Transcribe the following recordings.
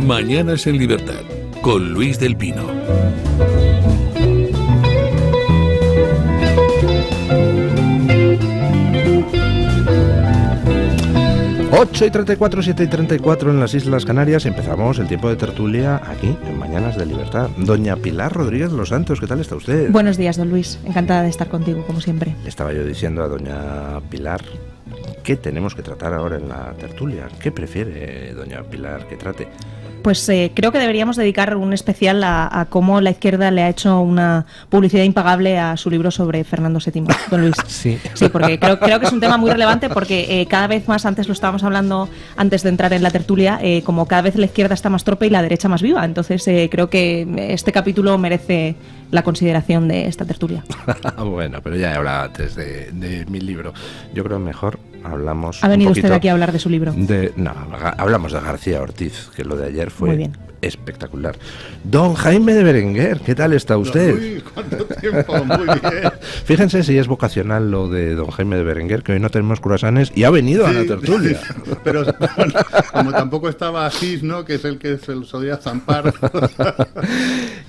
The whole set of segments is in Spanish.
Mañanas en Libertad, con Luis del Pino. Ocho y 34, 7 y 34 en las Islas Canarias. Empezamos el tiempo de tertulia aquí, en Mañanas de Libertad. Doña Pilar Rodríguez Los Santos, ¿qué tal está usted? Buenos días, don Luis. Encantada de estar contigo, como siempre. Estaba yo diciendo a doña Pilar, ¿qué tenemos que tratar ahora en la tertulia? ¿Qué prefiere doña Pilar que trate? Pues creo que deberíamos dedicar un especial a cómo la izquierda le ha hecho una publicidad impagable a su libro sobre Fernando VII, don Luis. Sí, Porque creo que es un tema muy relevante porque cada vez más, antes lo estábamos hablando antes de entrar en la tertulia, como cada vez la izquierda está más torpe y la derecha más viva. Entonces creo que este capítulo merece la consideración de esta tertulia. Bueno, pero ya he hablado antes de mi libro. Yo creo mejor hablamos. ¿Ha venido un poquito usted aquí a hablar de su libro? Hablamos de García Ortiz, que lo de ayer fue muy bien, espectacular. Don Jaime de Berenguer, ¿qué tal está usted? Uy, ¿cuánto tiempo? Muy bien. Fíjense si es vocacional lo de don Jaime de Berenguer, que hoy no tenemos croissants y ha venido a la tertulia. Pero como tampoco estaba Asís, ¿no? Que es el que se lo solía zampar.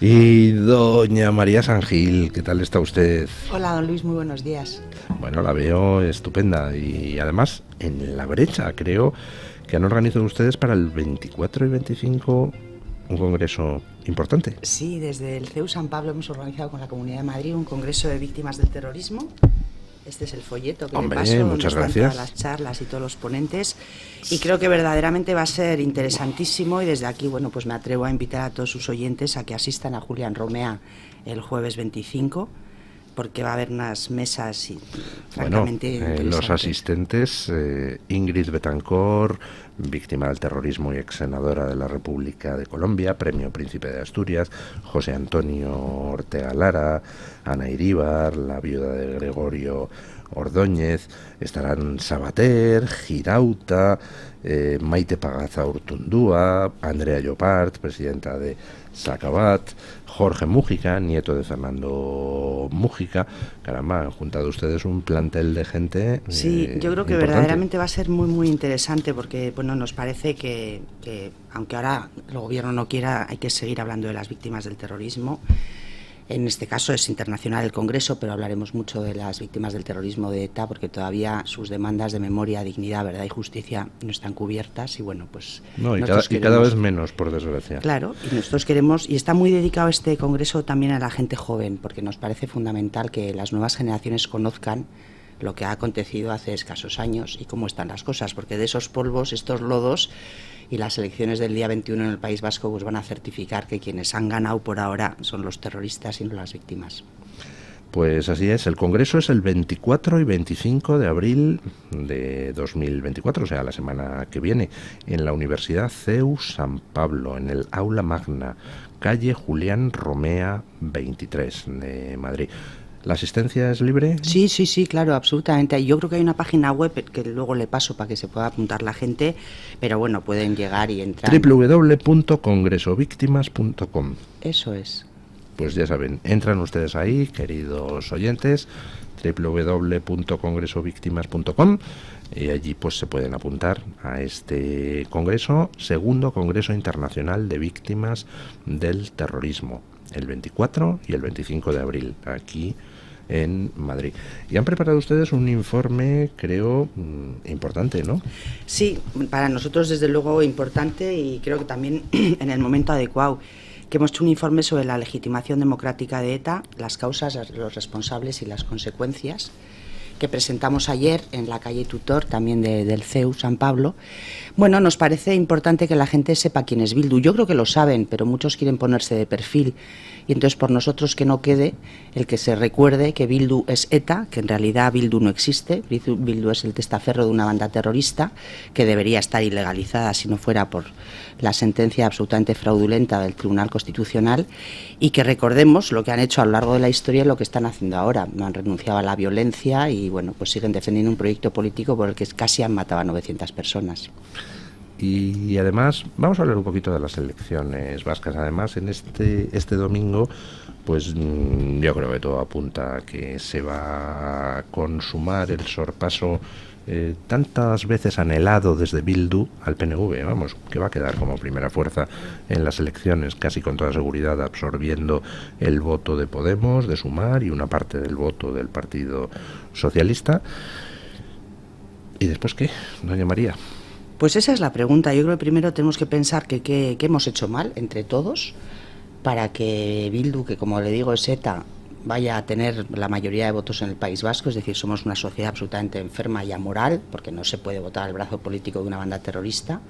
Y doña María Sangil, ¿qué tal está usted? Hola, don Luis, muy buenos días. Bueno, la veo estupenda y además en La Brecha creo que han organizado ustedes para el 24 y 25 un congreso importante. Sí, desde el CEU San Pablo hemos organizado con la Comunidad de Madrid un congreso de víctimas del terrorismo. Este es el folleto que le paso, muchas donde gracias. están todas las charlas y todos los ponentes. Y creo que verdaderamente va a ser interesantísimo y desde aquí, bueno, pues me atrevo a invitar a todos sus oyentes a que asistan a Julián Romea el jueves 25, porque va a haber unas mesas y, francamente, los asistentes, Ingrid Betancourt, víctima del terrorismo y ex senadora de la República de Colombia, Premio Príncipe de Asturias, José Antonio Ortega Lara, Ana Iríbar, la viuda de Gregorio Ordóñez, estarán Sabater, Girauta, Maite Pagaza Urtundúa, Andrea Llopart, presidenta de Sacabat, Jorge Mújica, nieto de Fernando Mújica. Caramba, han juntado ustedes un plantel de gente. Sí, yo creo que importante. verdaderamente va a ser muy, muy interesante porque, bueno, nos parece que aunque ahora el gobierno no quiera, hay que seguir hablando de las víctimas del terrorismo. En este caso es internacional el Congreso, pero hablaremos mucho de las víctimas del terrorismo de ETA porque todavía sus demandas de memoria, dignidad, verdad y justicia no están cubiertas y bueno, pues... No, y cada vez menos, por desgracia. Claro, y nosotros queremos, y está muy dedicado este Congreso también a la gente joven, porque nos parece fundamental que las nuevas generaciones conozcan lo que ha acontecido hace escasos años y cómo están las cosas, porque de esos polvos, estos lodos y las elecciones del día 21 en el País Vasco pues van a certificar que quienes han ganado por ahora son los terroristas y no las víctimas. Pues así es, el Congreso es el 24 y 25 de abril de 2024, o sea, la semana que viene, en la Universidad CEU San Pablo, en el Aula Magna, calle Julián Romea 23 de Madrid. ¿La asistencia es libre? Sí, claro, absolutamente. Yo creo que hay una página web que luego le paso para que se pueda apuntar la gente, pero bueno, pueden llegar y entrar. www.congresovíctimas.com. Eso es. Pues ya saben, entran ustedes ahí, queridos oyentes, www.congresovíctimas.com, y allí pues se pueden apuntar a este congreso, segundo Congreso Internacional de Víctimas del Terrorismo, el 24 y el 25 de abril, aquí en Madrid. Y han preparado ustedes un informe, creo, importante, ¿no? Sí, para nosotros desde luego importante y creo que también en el momento adecuado, que hemos hecho un informe sobre la legitimación democrática de ETA, las causas, los responsables y las consecuencias, que presentamos ayer en la calle Tutor, también del CEU San Pablo. Bueno, nos parece importante que la gente sepa quién es Bildu. Yo creo que lo saben, pero muchos quieren ponerse de perfil. Y entonces por nosotros que no quede el que se recuerde que Bildu es ETA, que en realidad Bildu no existe. Bildu es el testaferro de una banda terrorista que debería estar ilegalizada si no fuera por la sentencia absolutamente fraudulenta del Tribunal Constitucional, y que recordemos lo que han hecho a lo largo de la historia y lo que están haciendo ahora. No han renunciado a la violencia y bueno, pues siguen defendiendo un proyecto político por el que casi han matado a 900 personas. Y además vamos a hablar un poquito de las elecciones vascas. Además, en este domingo, pues yo creo que todo apunta a que se va a consumar el sorpaso tantas veces anhelado desde Bildu al PNV, vamos, que va a quedar como primera fuerza en las elecciones, casi con toda seguridad absorbiendo el voto de Podemos, de Sumar y una parte del voto del Partido Socialista. ¿Y después qué, doña María? Pues esa es la pregunta. Yo creo que primero tenemos que pensar que hemos hecho mal entre todos para que Bildu, que como le digo es ETA, vaya a tener la mayoría de votos en el País Vasco. Es decir, somos una sociedad absolutamente enferma y amoral, porque no se puede votar al brazo político de una banda terrorista.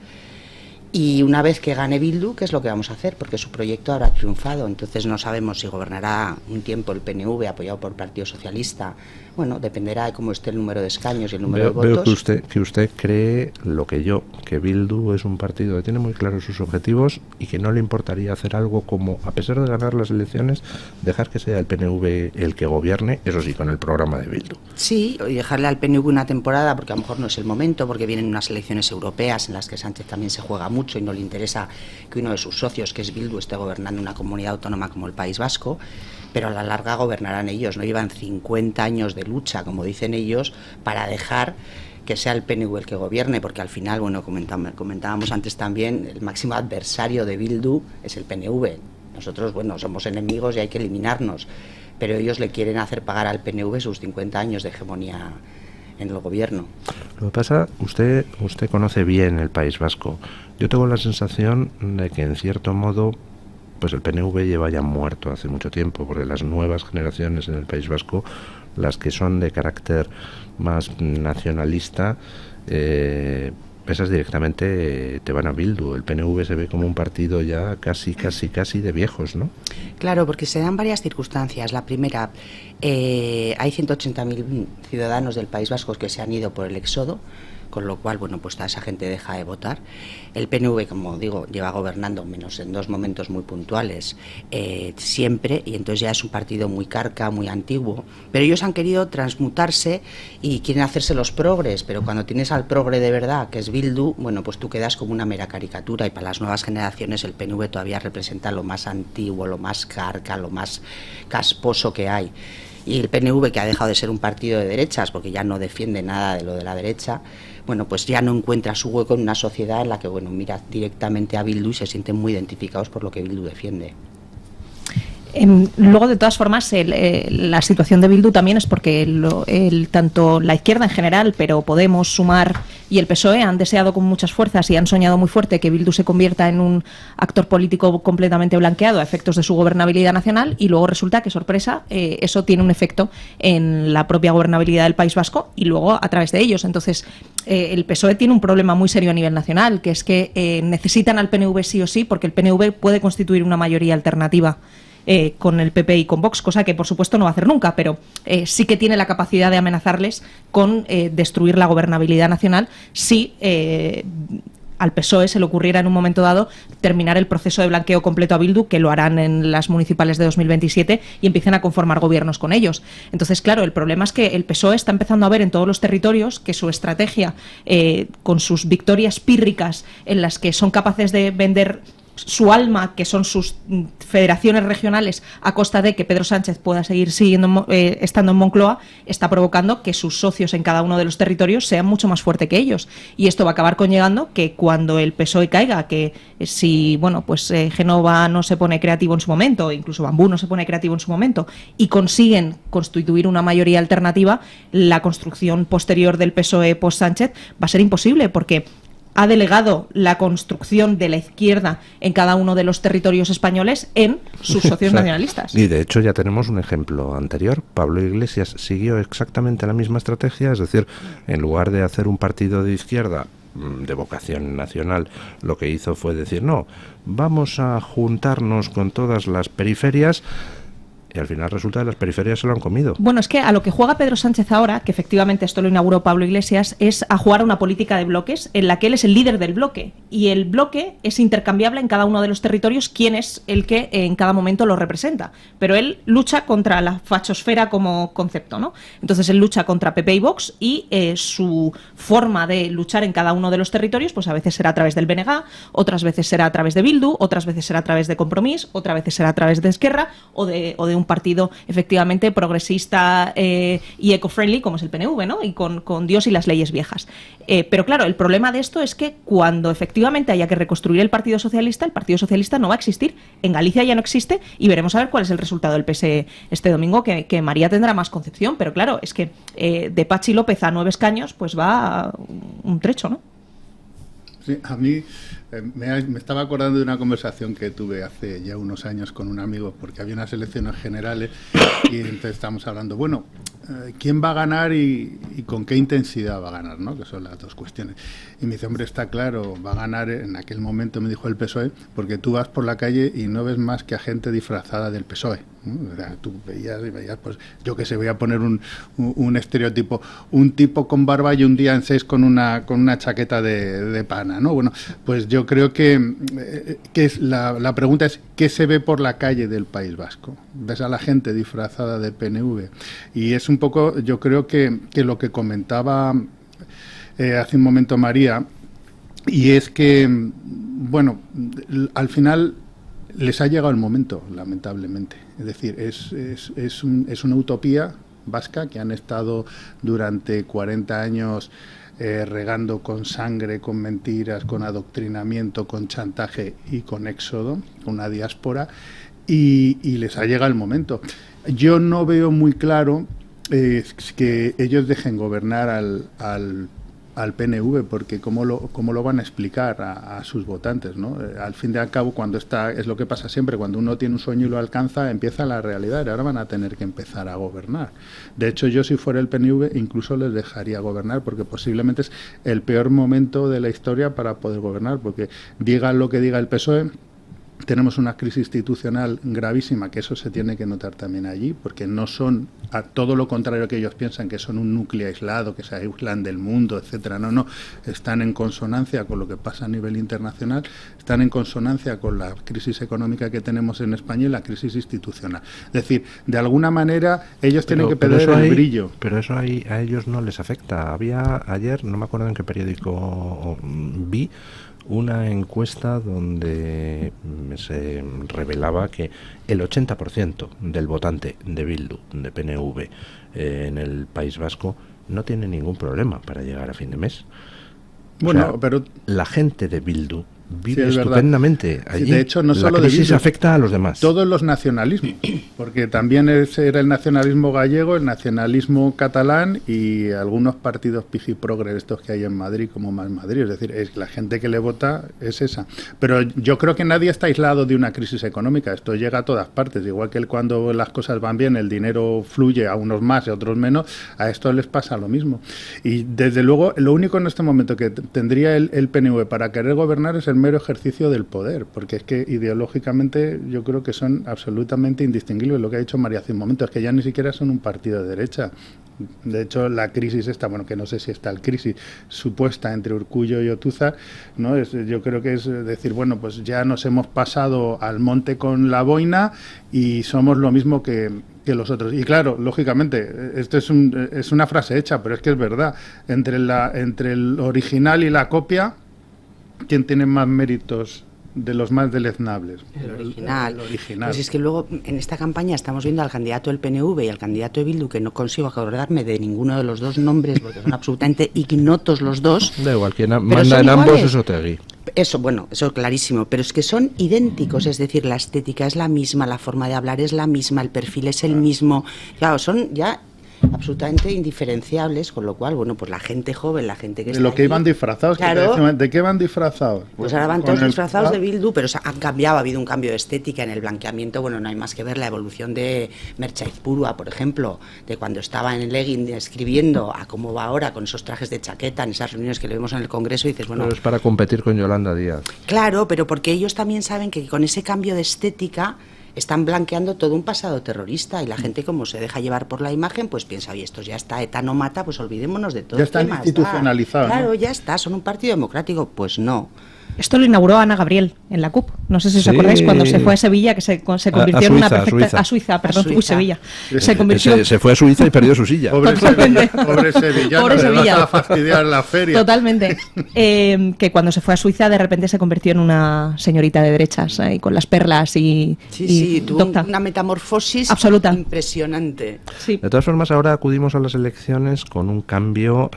Y una vez que gane Bildu, ¿qué es lo que vamos a hacer? Porque su proyecto habrá triunfado, entonces no sabemos si gobernará un tiempo el PNV apoyado por el Partido Socialista. Bueno, dependerá de cómo esté el número de escaños y el número de votos. Veo que usted cree lo que yo, que Bildu es un partido que tiene muy claros sus objetivos y que no le importaría hacer algo como, a pesar de ganar las elecciones, dejar que sea el PNV el que gobierne, eso sí, con el programa de Bildu. Sí, y dejarle al PNV una temporada, porque a lo mejor no es el momento, porque vienen unas elecciones europeas en las que Sánchez también se juega mucho y no le interesa que uno de sus socios, que es Bildu, esté gobernando una comunidad autónoma como el País Vasco, pero a la larga gobernarán ellos. No llevan 50 años de lucha, como dicen ellos, para dejar que sea el PNV el que gobierne, porque al final, bueno, comentábamos antes también, el máximo adversario de Bildu es el PNV. Nosotros, bueno, somos enemigos y hay que eliminarnos, pero ellos le quieren hacer pagar al PNV sus 50 años de hegemonía en el gobierno. Lo que pasa, usted conoce bien el País Vasco. Yo tengo la sensación de que en cierto modo pues el PNV lleva ya muerto hace mucho tiempo, porque las nuevas generaciones en el País Vasco, las que son de carácter más nacionalista, esas directamente te van a Bildu. El PNV se ve como un partido ya casi de viejos, ¿no? Claro, porque se dan varias circunstancias. La primera, hay 180.000 ciudadanos del País Vasco que se han ido por el éxodo, con lo cual, bueno, pues toda esa gente deja de votar. El PNV, como digo, lleva gobernando, menos en dos momentos muy puntuales, siempre, y entonces ya es un partido muy carca, muy antiguo, pero ellos han querido transmutarse y quieren hacerse los progres, pero cuando tienes al progre de verdad, que es Bildu, bueno, pues tú quedas como una mera caricatura, y para las nuevas generaciones el PNV todavía representa lo más antiguo, lo más carca, lo más casposo que hay. Y el PNV, que ha dejado de ser un partido de derechas, porque ya no defiende nada de lo de la derecha, bueno, pues ya no encuentra su hueco en una sociedad en la que, bueno, mira directamente a Bildu y se sienten muy identificados por lo que Bildu defiende. Luego, de todas formas, la situación de Bildu también es porque tanto la izquierda en general, pero Podemos, Sumar y el PSOE han deseado con muchas fuerzas y han soñado muy fuerte que Bildu se convierta en un actor político completamente blanqueado a efectos de su gobernabilidad nacional, y luego resulta que, sorpresa, eso tiene un efecto en la propia gobernabilidad del País Vasco y luego a través de ellos. Entonces, el PSOE tiene un problema muy serio a nivel nacional, que es que necesitan al PNV sí o sí, porque el PNV puede constituir una mayoría alternativa con el PP y con Vox, cosa que por supuesto no va a hacer nunca, pero sí que tiene la capacidad de amenazarles con destruir la gobernabilidad nacional si al PSOE se le ocurriera en un momento dado terminar el proceso de blanqueo completo a Bildu, que lo harán en las municipales de 2027, y empiecen a conformar gobiernos con ellos. Entonces, claro, el problema es que el PSOE está empezando a ver en todos los territorios que su estrategia, con sus victorias pírricas en las que son capaces de vender su alma, que son sus federaciones regionales, a costa de que Pedro Sánchez pueda seguir estando en Moncloa, está provocando que sus socios en cada uno de los territorios sean mucho más fuertes que ellos. Y esto va a acabar conllevando que cuando el PSOE caiga, que si Génova no se pone creativo en su momento, incluso Bambú no se pone creativo en su momento, y consiguen constituir una mayoría alternativa, la construcción posterior del PSOE post-Sánchez va a ser imposible, porque ha delegado la construcción de la izquierda en cada uno de los territorios españoles en sus socios nacionalistas. Y de hecho ya tenemos un ejemplo anterior. Pablo Iglesias siguió exactamente la misma estrategia, es decir, en lugar de hacer un partido de izquierda de vocación nacional, lo que hizo fue decir, no, vamos a juntarnos con todas las periferias y al final resulta que las periferias se lo han comido. Bueno, es que a lo que juega Pedro Sánchez ahora, que efectivamente esto lo inauguró Pablo Iglesias, es a jugar a una política de bloques en la que él es el líder del bloque, y el bloque es intercambiable en cada uno de los territorios quién es el que en cada momento lo representa, pero él lucha contra la fachosfera como concepto, ¿no? Entonces él lucha contra PP y Vox, y su forma de luchar en cada uno de los territorios pues a veces será a través del BNG, otras veces será a través de Bildu, otras veces será a través de Compromís, otras veces será a través de Esquerra o de un partido efectivamente progresista y eco-friendly como es el PNV, ¿no? Y con Dios y las leyes viejas. Pero claro, el problema de esto es que cuando efectivamente haya que reconstruir el Partido Socialista no va a existir. En Galicia ya no existe y veremos a ver cuál es el resultado del PSE este domingo, que María tendrá más Concepción, pero claro, es que de Pachi López a 9 escaños pues va un trecho, ¿no? Sí, a mí me estaba acordando de una conversación que tuve hace ya unos años con un amigo, porque había unas elecciones generales y entonces estábamos hablando, bueno, ¿quién va a ganar y con qué intensidad va a ganar, ¿no? Que son las dos cuestiones. Y me dice, hombre, está claro, va a ganar en aquel momento, me dijo el PSOE, porque tú vas por la calle y no ves más que a gente disfrazada del PSOE, ¿no? O sea, tú veías, pues yo que sé, voy a poner un estereotipo, un tipo con barba y un día en 6 con una chaqueta de pana, ¿no? Bueno, pues yo creo que es la pregunta es, ¿qué se ve por la calle del País Vasco? Ves a la gente disfrazada de PNV y es un poco, yo creo que lo que comentaba hace un momento María, y es que, bueno, al final les ha llegado el momento, lamentablemente. Es decir, es una utopía vasca que han estado durante 40 años regando con sangre, con mentiras, con adoctrinamiento, con chantaje y con éxodo, con una diáspora, y les ha llegado el momento. Yo no veo muy claro que ellos dejen gobernar al PNV, porque ¿cómo lo van a explicar a sus votantes, ¿no? Al fin y al cabo, es lo que pasa siempre, cuando uno tiene un sueño y lo alcanza, empieza la realidad, y ahora van a tener que empezar a gobernar. De hecho, yo si fuera el PNV incluso les dejaría gobernar, porque posiblemente es el peor momento de la historia para poder gobernar, porque diga lo que diga el PSOE, tenemos una crisis institucional gravísima, que eso se tiene que notar también allí, porque no son, a todo lo contrario que ellos piensan, que son un núcleo aislado, que se aíslan del mundo, etcétera. No, están en consonancia con lo que pasa a nivel internacional, están en consonancia con la crisis económica que tenemos en España y la crisis institucional. Es decir, de alguna manera ellos tienen que perder el brillo. Pero eso a ellos no les afecta. Había ayer, no me acuerdo en qué periódico vi, una encuesta donde se revelaba que el 80% del votante de Bildu, de PNV, en el País Vasco, no tiene ningún problema para llegar a fin de mes. Bueno, o sea, pero la gente de Bildu vive sí, estupendamente allí. Sí, de hecho, no solo la crisis de Bildu, afecta a los demás. Todos los nacionalismos, porque también era el nacionalismo gallego, el nacionalismo catalán y algunos partidos pijiprogres estos que hay en Madrid, como Más Madrid. Es decir, la gente que le vota es esa. Pero yo creo que nadie está aislado de una crisis económica. Esto llega a todas partes. Igual que cuando las cosas van bien, el dinero fluye a unos más y a otros menos, a esto les pasa lo mismo. Y desde luego, lo único en este momento que tendría el PNV para querer gobernar es el mero ejercicio del poder, porque es que ideológicamente yo creo que son absolutamente indistinguibles. Lo que ha dicho María hace un momento es que ya ni siquiera son un partido de derecha. De hecho, la crisis esta, bueno, que no sé si está el crisis supuesta entre Urkullu y Otuzar, ¿no? Yo creo que es decir, bueno, pues ya nos hemos pasado al monte con la boina y somos lo mismo que los otros. Y claro, lógicamente, esto es una frase hecha, pero es que es verdad. Entre el original y la copia, ¿quién tiene más méritos de los más deleznables? El original. El original. Pues es que luego en esta campaña estamos viendo al candidato del PNV y al candidato de Bildu, que no consigo acordarme de ninguno de los dos nombres porque son absolutamente ignotos los dos. Da igual, quien manda en ambos es Otegi. Eso, bueno, eso clarísimo, pero es que son idénticos, es decir, la estética es la misma, la forma de hablar es la misma, el perfil es el mismo. Claro, son ya absolutamente indiferenciables, con lo cual, bueno, pues la gente joven, la gente que está de lo que allí, iban disfrazados, claro, ¿de qué van disfrazados? Pues ahora van todos disfrazados de Bildu, pero han cambiado, ha habido un cambio de estética en el blanqueamiento. Bueno, no hay más que ver la evolución de Mertxaizpurua, por ejemplo, de cuando estaba en el Egin escribiendo a cómo va ahora con esos trajes de chaqueta en esas reuniones que le vemos en el Congreso y dices, bueno... Pero es para competir con Yolanda Díaz. Claro, pero porque ellos también saben que con ese cambio de estética están blanqueando todo un pasado terrorista y la gente, como se deja llevar por la imagen, pues piensa, oye, esto ya está, ETA no mata, pues olvidémonos de todo. Ya están institucionalizados. Claro, ¿no? ya está, son un partido democrático. Pues no. Esto lo inauguró Ana Gabriel en la CUP. No sé si os Sí. acordáis cuando se fue a Sevilla, que se convirtió en una perfecta... A Suiza, perdón. Uy, Sevilla. Se convirtió... Se fue a Suiza y perdió su silla. Pobre Totalmente. Sevilla, Pobre le Sevilla. vas a fastidiar la feria. Totalmente. Que cuando se fue a Suiza de repente se convirtió en una señorita de derechas, y con las perlas y... Sí, y tuvo docta. una metamorfosis Absoluta. impresionante. Sí. De todas formas, ahora acudimos a las elecciones con un cambio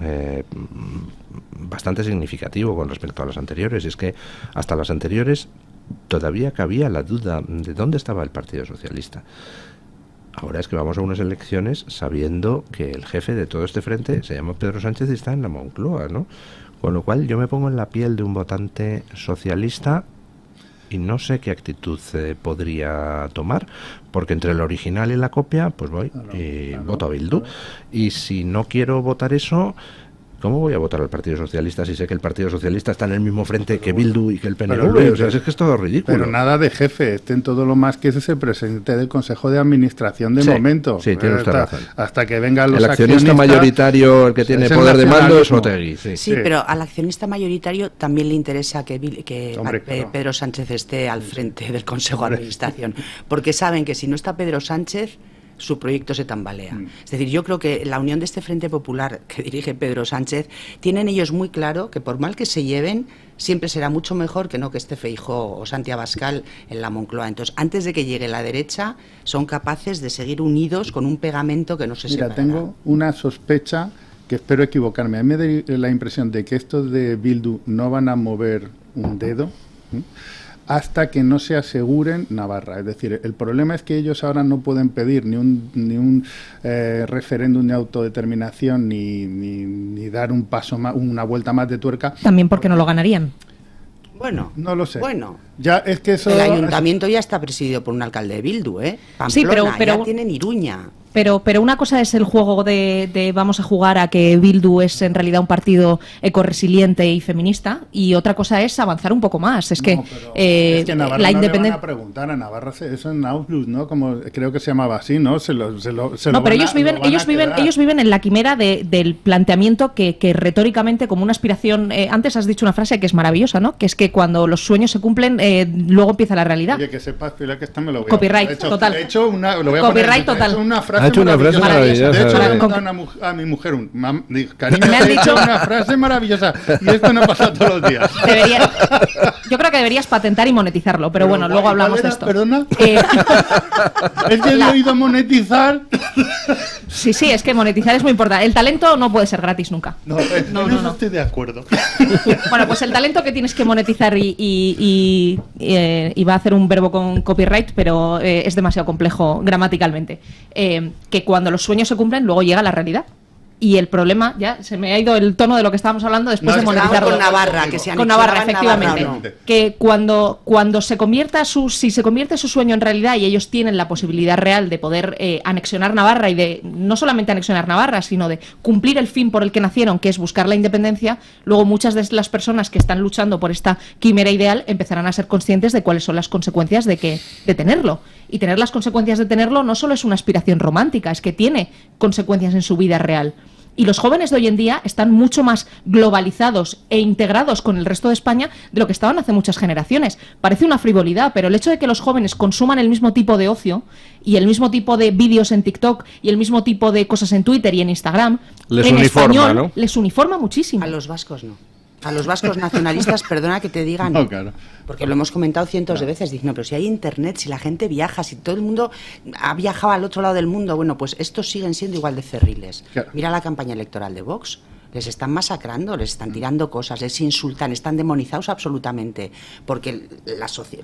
bastante significativo con respecto a las anteriores. Y es que hasta las anteriores todavía cabía la duda de dónde estaba el Partido Socialista. Ahora es que vamos a unas elecciones sabiendo que el jefe de todo este frente se llama Pedro Sánchez y está en la Moncloa, ¿no? Con lo cual yo me pongo en la piel de un votante socialista y no sé qué actitud podría tomar, porque entre el original y la copia, pues voy y voto a Bildu. Y si no quiero votar eso, ¿cómo voy a votar al Partido Socialista si sé que el Partido Socialista está en el mismo frente que Bildu y que el PNV? Luis, o sea, es que es todo ridículo. Pero nada de jefe, en todo lo más que es el presidente del Consejo de Administración de momento. Sí, tiene usted razón. Hasta que vengan los el accionista mayoritario, el que tiene es el poder de mando, es nacionalismo. Otegi. Sí, pero al accionista mayoritario también le interesa que Hombre, claro. Pedro Sánchez esté al frente del Consejo de Administración, porque saben que si no está Pedro Sánchez, su proyecto se tambalea. Es decir, yo creo que la unión de este Frente Popular que dirige Pedro Sánchez, tienen ellos muy claro que por mal que se lleven, siempre será mucho mejor que no que esté Feijóo o Santi Abascal en la Moncloa. Entonces, antes de que llegue la derecha, son capaces de seguir unidos con un pegamento que no se separará. Tengo una sospecha que espero equivocarme. A mí me da la impresión de que estos de Bildu no van a mover un dedo hasta que no se aseguren Navarra. Es decir, el problema es que ellos ahora no pueden pedir ni un referéndum de autodeterminación ni dar un paso más, una vuelta más de tuerca. También porque no lo ganarían. Bueno, no lo sé. Bueno, ya es que eso, el ayuntamiento ya está presidido por un alcalde de Bildu, Pamplona, sí, pero ya tienen Iruña. Pero una cosa es el juego de vamos a jugar a que Bildu es en realidad un partido ecoresiliente y feminista, y otra cosa es avanzar un poco más. Es que, es que Navarra la no le van independencia... a preguntar a Navarra, eso en Outlook, ¿no? Como creo que se llamaba así, ¿no? No, pero ellos viven en la quimera del planteamiento que retóricamente, como una aspiración, antes has dicho una frase que es maravillosa, ¿no? Que es que cuando los sueños se cumplen, luego empieza la realidad. Oye, que sepas, Pilar, que esta me lo voy Copyright, a... total. He hecho una, lo voy a Copyright poner, total. He hecho una frase Ha hecho una frase maravillosa. De hecho, Claro, le he contado a mi mujer, cariño, Me han he hecho dicho- una frase maravillosa y esto no pasa todos los días. Yo creo que deberías patentar y monetizarlo, pero bueno, luego ¿cuál hablamos de era? esto. ¿Perdona? Eh, Es que he oído monetizar. sí, es que monetizar es muy importante. El talento no puede ser gratis nunca. No, en eso estoy de acuerdo. Bueno, pues el talento que tienes que monetizar y va a hacer un verbo con copyright, pero es demasiado complejo gramaticalmente. Que cuando los sueños se cumplen, luego llega la realidad. Y el problema, ya se me ha ido el tono de lo que estábamos hablando después de monetizarlo. Con Navarra, que se Con Navarra, anexionaba efectivamente. Navarra, no. Que cuando se convierta si se convierte su sueño en realidad y ellos tienen la posibilidad real de poder anexionar Navarra y de no solamente anexionar Navarra, sino de cumplir el fin por el que nacieron, que es buscar la independencia, luego muchas de las personas que están luchando por esta quimera ideal empezarán a ser conscientes de cuáles son las consecuencias de tenerlo. Y tener las consecuencias de tenerlo no solo es una aspiración romántica, es que tiene consecuencias en su vida real. Y los jóvenes de hoy en día están mucho más globalizados e integrados con el resto de España de lo que estaban hace muchas generaciones. Parece una frivolidad, pero el hecho de que los jóvenes consuman el mismo tipo de ocio y el mismo tipo de vídeos en TikTok y el mismo tipo de cosas en Twitter y en Instagram, Les en uniforma, español, ¿no? les uniforma muchísimo. A los vascos no. A los vascos nacionalistas, perdona que te diga, No, claro. porque lo hemos comentado cientos de veces, diciendo, pero si hay internet, si la gente viaja, si todo el mundo ha viajado al otro lado del mundo, bueno, pues estos siguen siendo igual de cerriles. Claro. Mira la campaña electoral de Vox, les están masacrando, les están tirando cosas, les insultan, están demonizados absolutamente, porque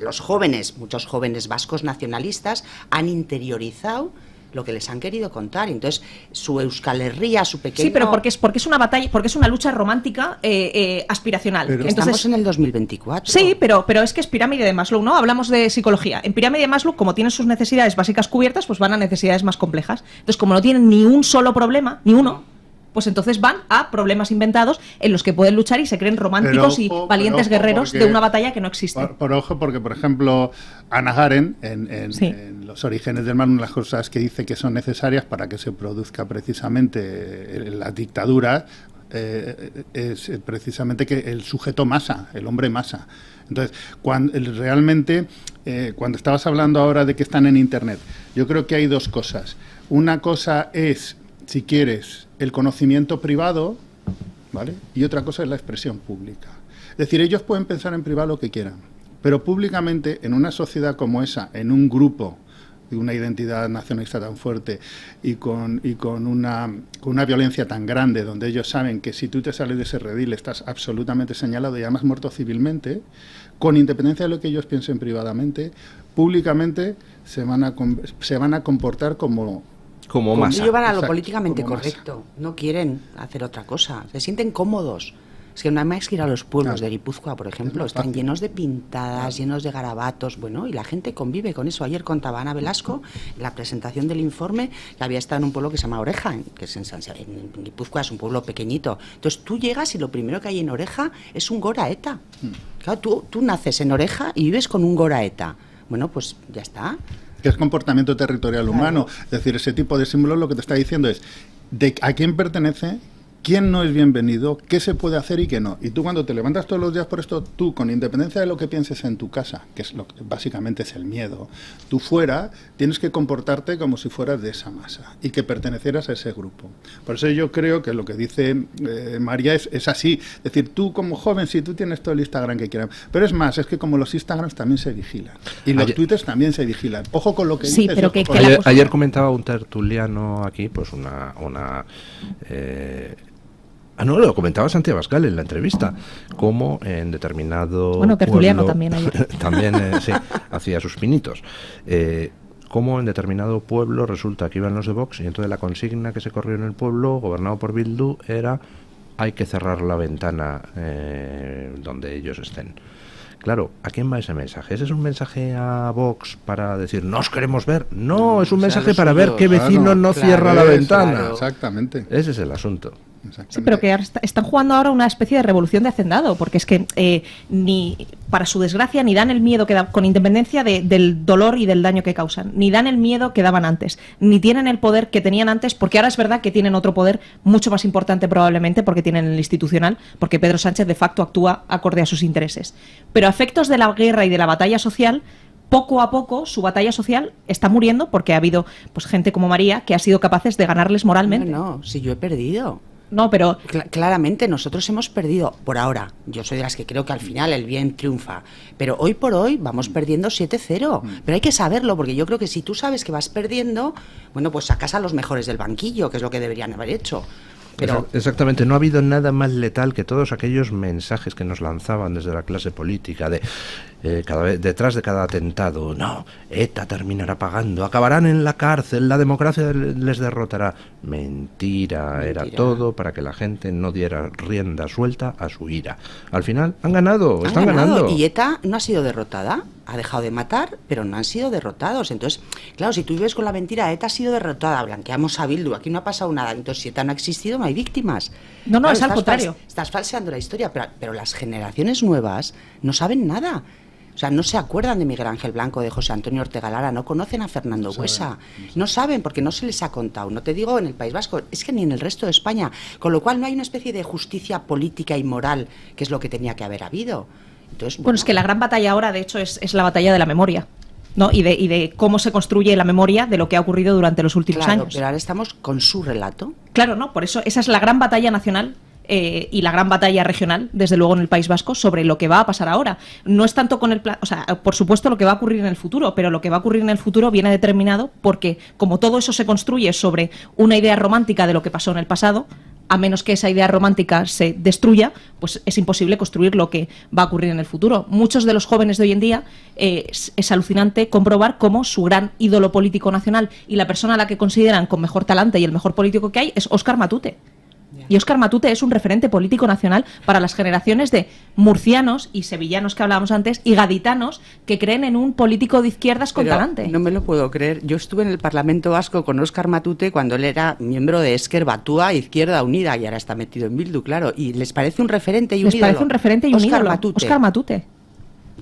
los jóvenes, muchos jóvenes vascos nacionalistas, han interiorizado lo que les han querido contar. Entonces, su Euskal Herria, su pequeño... Sí, pero porque es una batalla, porque es una lucha romántica aspiracional. Pero Entonces, estamos en el 2024. sí, pero es que es pirámide de Maslow, ¿no? Hablamos de psicología. En pirámide de Maslow, como tienen sus necesidades básicas cubiertas, pues van a necesidades más complejas. Entonces, como no tienen ni un solo problema, ni uno, pues entonces van a problemas inventados en los que pueden luchar y se creen románticos y valientes guerreros de una batalla que no existe. Porque, por ejemplo, Hannah Arendt, en Los orígenes del mal, una de las cosas que dice que son necesarias para que se produzca precisamente las dictaduras, es precisamente que el sujeto masa, el hombre masa. Entonces, cuando estabas hablando ahora de que están en Internet, yo creo que hay dos cosas. Una cosa es, si quieres, el conocimiento privado, ¿vale? Y otra cosa es la expresión pública. Es decir, ellos pueden pensar en privado lo que quieran, pero públicamente, en una sociedad como esa, en un grupo de una identidad nacionalista tan fuerte y con una violencia tan grande, donde ellos saben que si tú te sales de ese redil estás absolutamente señalado y además muerto civilmente, con independencia de lo que ellos piensen privadamente, públicamente se van a comportar como masa. Ellos van a lo políticamente correcto, no quieren hacer otra cosa, se sienten cómodos. Es que nada más que ir a los pueblos de Guipúzcoa, por ejemplo, están llenos de pintadas, llenos de garabatos, bueno, y la gente convive con eso. Ayer contaba Ana Velasco, en la presentación del informe, que había estado en un pueblo que se llama Oreja, que es en Guipúzcoa, es un pueblo pequeñito. Entonces tú llegas y lo primero que hay en Oreja es un gora eta. Claro, tú naces en Oreja y vives con un gora eta. Bueno, pues ya está. Que es comportamiento territorial humano. Es decir, ese tipo de símbolos lo que te está diciendo es de a quién pertenece, quién no es bienvenido, qué se puede hacer y qué no. Y tú cuando te levantas todos los días por esto, tú, con independencia de lo que pienses en tu casa, que es lo que básicamente es el miedo, tú fuera tienes que comportarte como si fueras de esa masa y que pertenecieras a ese grupo. Por eso yo creo que lo que dice María es así. Es decir, tú como joven, sí, tú tienes todo el Instagram que quieras, pero es más, es que como los Instagrams también se vigilan y los Twitters también se vigilan. Ojo con lo que dices. Pero ayer comentaba un tertuliano aquí, pues no, lo comentaba Santiago Abascal en la entrevista, cómo en determinado tertuliano pueblo, también ayer. también sí, hacía sus pinitos, cómo en determinado pueblo resulta que iban los de Vox y entonces la consigna que se corrió en el pueblo, gobernado por Bildu, era hay que cerrar la ventana donde ellos estén. Claro, ¿a quién va ese mensaje? ¿Ese es un mensaje a Vox para decir, no os queremos ver? No, es un mensaje para ver qué vecino no cierra la ventana. Claro. Exactamente. Ese es el asunto. Sí, pero que están jugando ahora una especie de revolución de hacendado, porque es que ni para su desgracia ni dan el miedo que da, con independencia del dolor y del daño que causan, ni dan el miedo que daban antes, ni tienen el poder que tenían antes, porque ahora es verdad que tienen otro poder mucho más importante probablemente, porque tienen el institucional, porque Pedro Sánchez de facto actúa acorde a sus intereses. Pero a efectos de la guerra y de la batalla social, poco a poco su batalla social está muriendo porque ha habido pues gente como María que ha sido capaces de ganarles moralmente. No, si yo he perdido. No, pero claramente nosotros hemos perdido por ahora. Yo soy de las que creo que al final el bien triunfa. Pero hoy por hoy vamos perdiendo 7-0. Pero hay que saberlo, porque yo creo que si tú sabes que vas perdiendo, bueno, pues sacas a los mejores del banquillo, que es lo que deberían haber hecho. Pero exactamente, no ha habido nada más letal que todos aquellos mensajes que nos lanzaban desde la clase política de cada vez detrás de cada atentado, no, ETA terminará pagando, acabarán en la cárcel, la democracia les derrotará. Mentira, era todo para que la gente no diera rienda suelta a su ira. Al final han ganado, están ganando. Y ETA no ha sido derrotada, ha dejado de matar, pero no han sido derrotados. Entonces, claro, si tú vives con la mentira, ETA ha sido derrotada, blanqueamos a Bildu, aquí no ha pasado nada, entonces si ETA no ha existido, no hay víctimas. No, claro, es al contrario. Estás falseando la historia, pero las generaciones nuevas no saben nada. O sea, no se acuerdan de Miguel Ángel Blanco, de José Antonio Ortega Lara, no conocen a Fernando Buesa, no saben porque no se les ha contado. No te digo en el País Vasco, es que ni en el resto de España. Con lo cual no hay una especie de justicia política y moral, que es lo que tenía que haber habido. Entonces, bueno, es que la gran batalla ahora, de hecho, es la batalla de la memoria, ¿no? Y de cómo se construye la memoria de lo que ha ocurrido durante los últimos años. Pero ahora estamos con su relato. Claro, no, por eso esa es la gran batalla nacional. Y la gran batalla regional, desde luego en el País Vasco, sobre lo que va a pasar ahora. No es tanto con el plan, o sea, por supuesto lo que va a ocurrir en el futuro, pero lo que va a ocurrir en el futuro viene determinado porque, como todo eso se construye sobre una idea romántica de lo que pasó en el pasado, a menos que esa idea romántica se destruya, pues es imposible construir lo que va a ocurrir en el futuro. Muchos de los jóvenes de hoy en día es alucinante comprobar cómo su gran ídolo político nacional y la persona a la que consideran con mejor talante y el mejor político que hay es Óscar Matute. Y Óscar Matute es un referente político nacional para las generaciones de murcianos y sevillanos que hablábamos antes y gaditanos que creen en un político de izquierdas con talante. No me lo puedo creer. Yo estuve en el Parlamento Vasco con Óscar Matute cuando él era miembro de Ezker Batua, Izquierda Unida, y ahora está metido en Bildu, claro. ¿Y les parece un referente y un ídolo? Les parece un referente y un ídolo. Óscar Matute.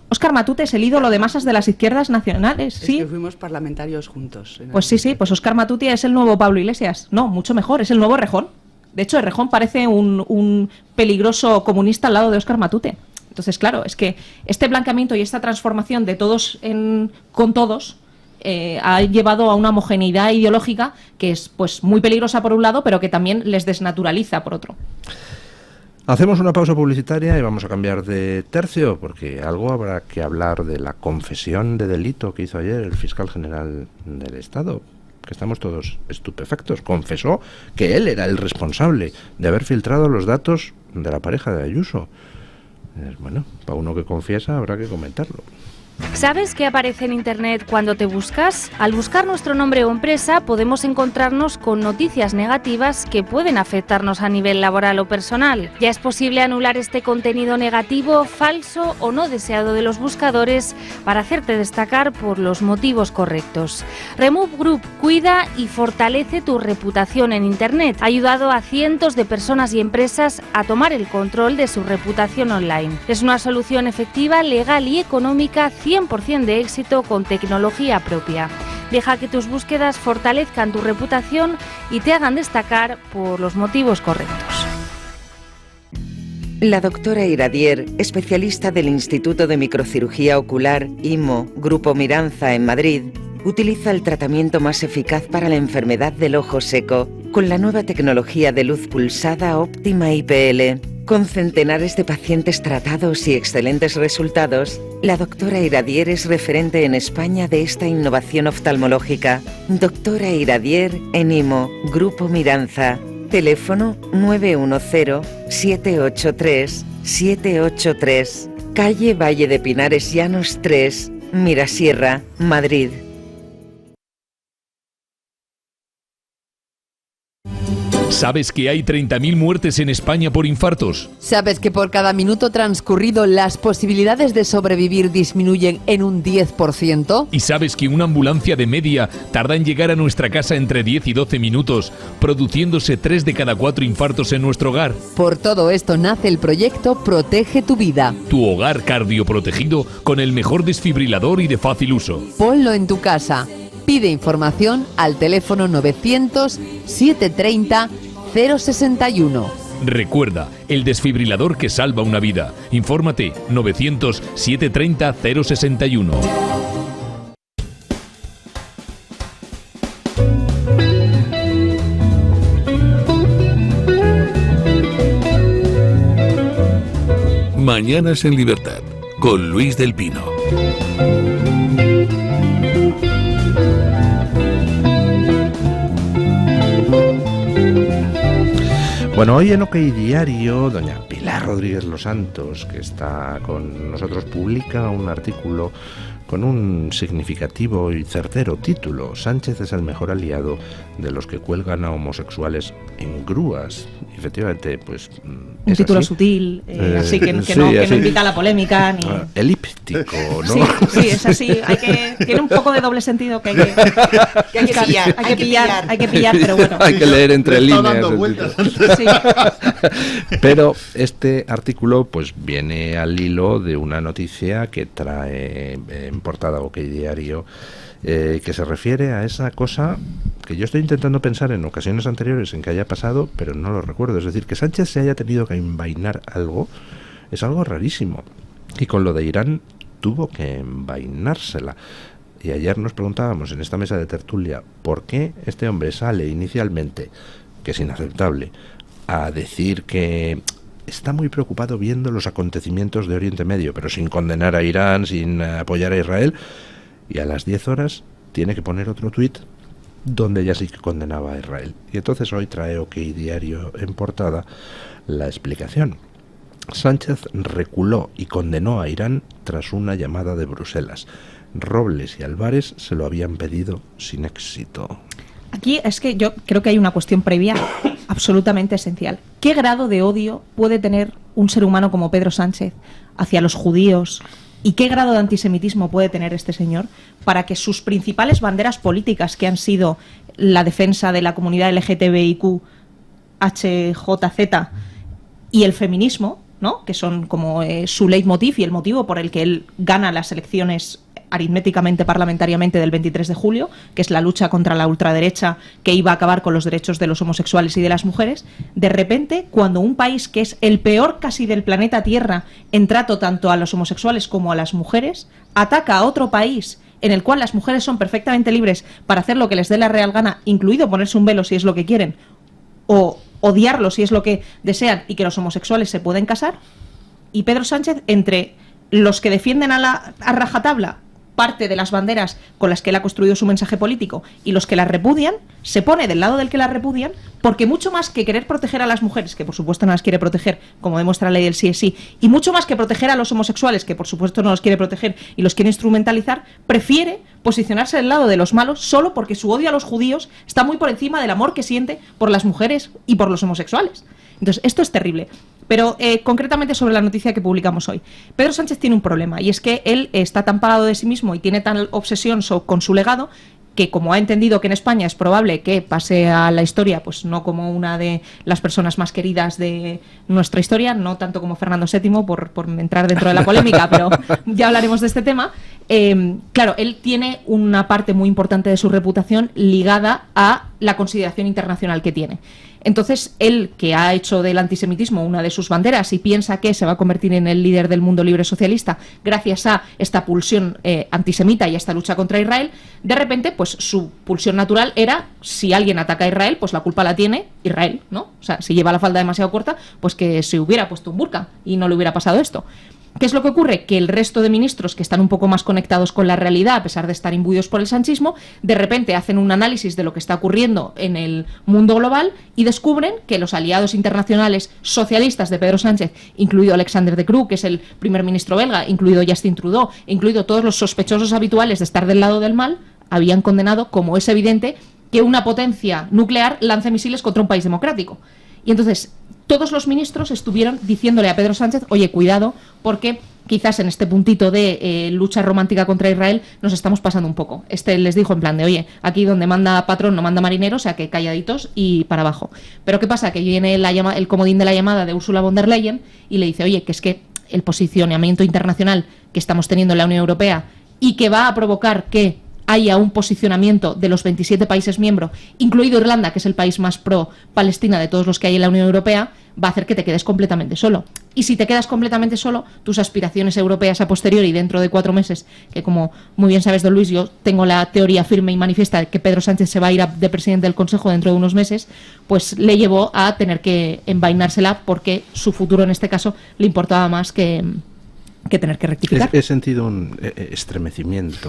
Óscar Matute es el ídolo de masas de las izquierdas nacionales, sí. Es que fuimos parlamentarios juntos. Pues sí, pues Óscar Matute es el nuevo Pablo Iglesias. No, mucho mejor, es el nuevo Errejón. De hecho, Errejón parece un peligroso comunista al lado de Óscar Matute. Entonces, claro, es que este blanqueamiento y esta transformación de todos con todos ha llevado a una homogeneidad ideológica que es pues muy peligrosa por un lado, pero que también les desnaturaliza por otro. Hacemos una pausa publicitaria y vamos a cambiar de tercio, porque algo habrá que hablar de la confesión de delito que hizo ayer el fiscal general del Estado, que estamos todos estupefactos. Confesó que él era el responsable de haber filtrado los datos de la pareja de Ayuso. Bueno, para uno que confiesa habrá que comentarlo. ¿Sabes qué aparece en Internet cuando te buscas? Al buscar nuestro nombre o empresa podemos encontrarnos con noticias negativas que pueden afectarnos a nivel laboral o personal. Ya es posible anular este contenido negativo, falso o no deseado de los buscadores para hacerte destacar por los motivos correctos. Remove Group cuida y fortalece tu reputación en Internet. Ha ayudado a cientos de personas y empresas a tomar el control de su reputación online. Es una solución efectiva, legal y económica 100% de éxito con tecnología propia. Deja que tus búsquedas fortalezcan tu reputación y te hagan destacar por los motivos correctos. La doctora Iradier, especialista del Instituto de Microcirugía Ocular, IMO, Grupo Miranza en Madrid, utiliza el tratamiento más eficaz para la enfermedad del ojo seco con la nueva tecnología de luz pulsada óptima IPL. Con centenares de pacientes tratados y excelentes resultados, la doctora Iradier es referente en España de esta innovación oftalmológica. Doctora Iradier en IMO, Grupo Miranza. Teléfono 910-783-783. Calle Valle de Pinares Llanos 3, Mirasierra, Madrid. ¿Sabes que hay 30.000 muertes en España por infartos? ¿Sabes que por cada minuto transcurrido las posibilidades de sobrevivir disminuyen en un 10%? ¿Y sabes que una ambulancia de media tarda en llegar a nuestra casa entre 10 y 12 minutos, produciéndose 3 de cada 4 infartos en nuestro hogar? Por todo esto nace el proyecto Protege tu Vida. Tu hogar cardioprotegido con el mejor desfibrilador y de fácil uso. Ponlo en tu casa. Pide información al teléfono 900-730-061. Recuerda, el desfibrilador que salva una vida. Infórmate 900-730-061. Mañanas en Libertad, con Luis del Pino. Bueno, hoy en OK Diario, doña Pilar Rodríguez Los Santos, que está con nosotros, publica un artículo con un significativo y certero título: Sánchez es el mejor aliado de los que cuelgan a homosexuales en grúas. Y efectivamente, pues un título así, sutil, así que no invita a la polémica ni... elíptico, ¿no? Sí, es así. Tiene un poco de doble sentido que hay que pillar, pero bueno. Hay que leer entre líneas. Sí. Pero este artículo pues viene al hilo de una noticia que trae en portada OK Diario, que se refiere a esa cosa que yo estoy intentando pensar en ocasiones anteriores en que haya pasado, pero no lo recuerdo. Es decir, que Sánchez se haya tenido que envainar algo es algo rarísimo. Y con lo de Irán tuvo que envainársela. Y ayer nos preguntábamos en esta mesa de tertulia por qué este hombre sale inicialmente, que es inaceptable, a decir que está muy preocupado viendo los acontecimientos de Oriente Medio, pero sin condenar a Irán, sin apoyar a Israel, y a las 10 horas tiene que poner otro tuit donde ya sí que condenaba a Israel. Y entonces hoy trae OK Diario en portada la explicación. Sánchez reculó y condenó a Irán tras una llamada de Bruselas. Robles y Álvarez se lo habían pedido sin éxito. Aquí es que yo creo que hay una cuestión previa absolutamente esencial. ¿Qué grado de odio puede tener un ser humano como Pedro Sánchez hacia los judíos? ¿Y qué grado de antisemitismo puede tener este señor para que sus principales banderas políticas, que han sido la defensa de la comunidad LGTBIQ, HJZ y el feminismo, ¿no?, que son como su leitmotiv y el motivo por el que él gana las elecciones aritméticamente, parlamentariamente del 23 de julio, que es la lucha contra la ultraderecha que iba a acabar con los derechos de los homosexuales y de las mujeres, de repente, cuando un país que es el peor casi del planeta Tierra en trato tanto a los homosexuales como a las mujeres, ataca a otro país en el cual las mujeres son perfectamente libres para hacer lo que les dé la real gana, incluido ponerse un velo si es lo que quieren, o odiarlo si es lo que desean, y que los homosexuales se pueden casar, y Pedro Sánchez, entre los que defienden a rajatabla parte de las banderas con las que él ha construido su mensaje político y los que las repudian, se pone del lado del que las repudian, porque mucho más que querer proteger a las mujeres, que por supuesto no las quiere proteger, como demuestra la ley del sí es sí, y mucho más que proteger a los homosexuales, que por supuesto no los quiere proteger y los quiere instrumentalizar, prefiere posicionarse del lado de los malos solo porque su odio a los judíos está muy por encima del amor que siente por las mujeres y por los homosexuales. Entonces, esto es terrible. Pero concretamente sobre la noticia que publicamos hoy. Pedro Sánchez tiene un problema, y es que él está tan pagado de sí mismo y tiene tan obsesión con su legado, que como ha entendido que en España es probable que pase a la historia, pues no como una de las personas más queridas de nuestra historia, no tanto como Fernando VII, por entrar dentro de la polémica, pero ya hablaremos de este tema. Claro, él tiene una parte muy importante de su reputación ligada a la consideración internacional que tiene. Entonces, él, que ha hecho del antisemitismo una de sus banderas y piensa que se va a convertir en el líder del mundo libre socialista gracias a esta pulsión antisemita y a esta lucha contra Israel, de repente, pues su pulsión natural era, si alguien ataca a Israel, pues la culpa la tiene Israel, ¿no? O sea, si lleva la falda demasiado corta, pues que se hubiera puesto un burka y no le hubiera pasado esto. ¿Qué es lo que ocurre? Que el resto de ministros que están un poco más conectados con la realidad, a pesar de estar imbuidos por el sanchismo, de repente hacen un análisis de lo que está ocurriendo en el mundo global y descubren que los aliados internacionales socialistas de Pedro Sánchez, incluido Alexander De Croo, que es el primer ministro belga, incluido Justin Trudeau, incluido todos los sospechosos habituales de estar del lado del mal, habían condenado, como es evidente, que una potencia nuclear lance misiles contra un país democrático. Y entonces todos los ministros estuvieron diciéndole a Pedro Sánchez, oye, cuidado, porque quizás en este puntito de lucha romántica contra Israel nos estamos pasando un poco. Les dijo en plan de, oye, aquí donde manda patrón no manda marinero, o sea que calladitos y para abajo. Pero ¿qué pasa? Que viene el comodín de la llamada de Ursula von der Leyen y le dice, oye, que es que el posicionamiento internacional que estamos teniendo en la Unión Europea y que va a provocar que haya un posicionamiento de los 27 países miembros, incluido Irlanda, que es el país más pro-Palestina de todos los que hay en la Unión Europea, va a hacer que te quedes completamente solo. Y si te quedas completamente solo, tus aspiraciones europeas a posteriori dentro de 4 meses, que como muy bien sabes, don Luis, yo tengo la teoría firme y manifiesta de que Pedro Sánchez se va a ir de presidente del Consejo dentro de unos meses, pues le llevó a tener que envainársela porque su futuro en este caso le importaba más que tener que rectificar. He sentido un estremecimiento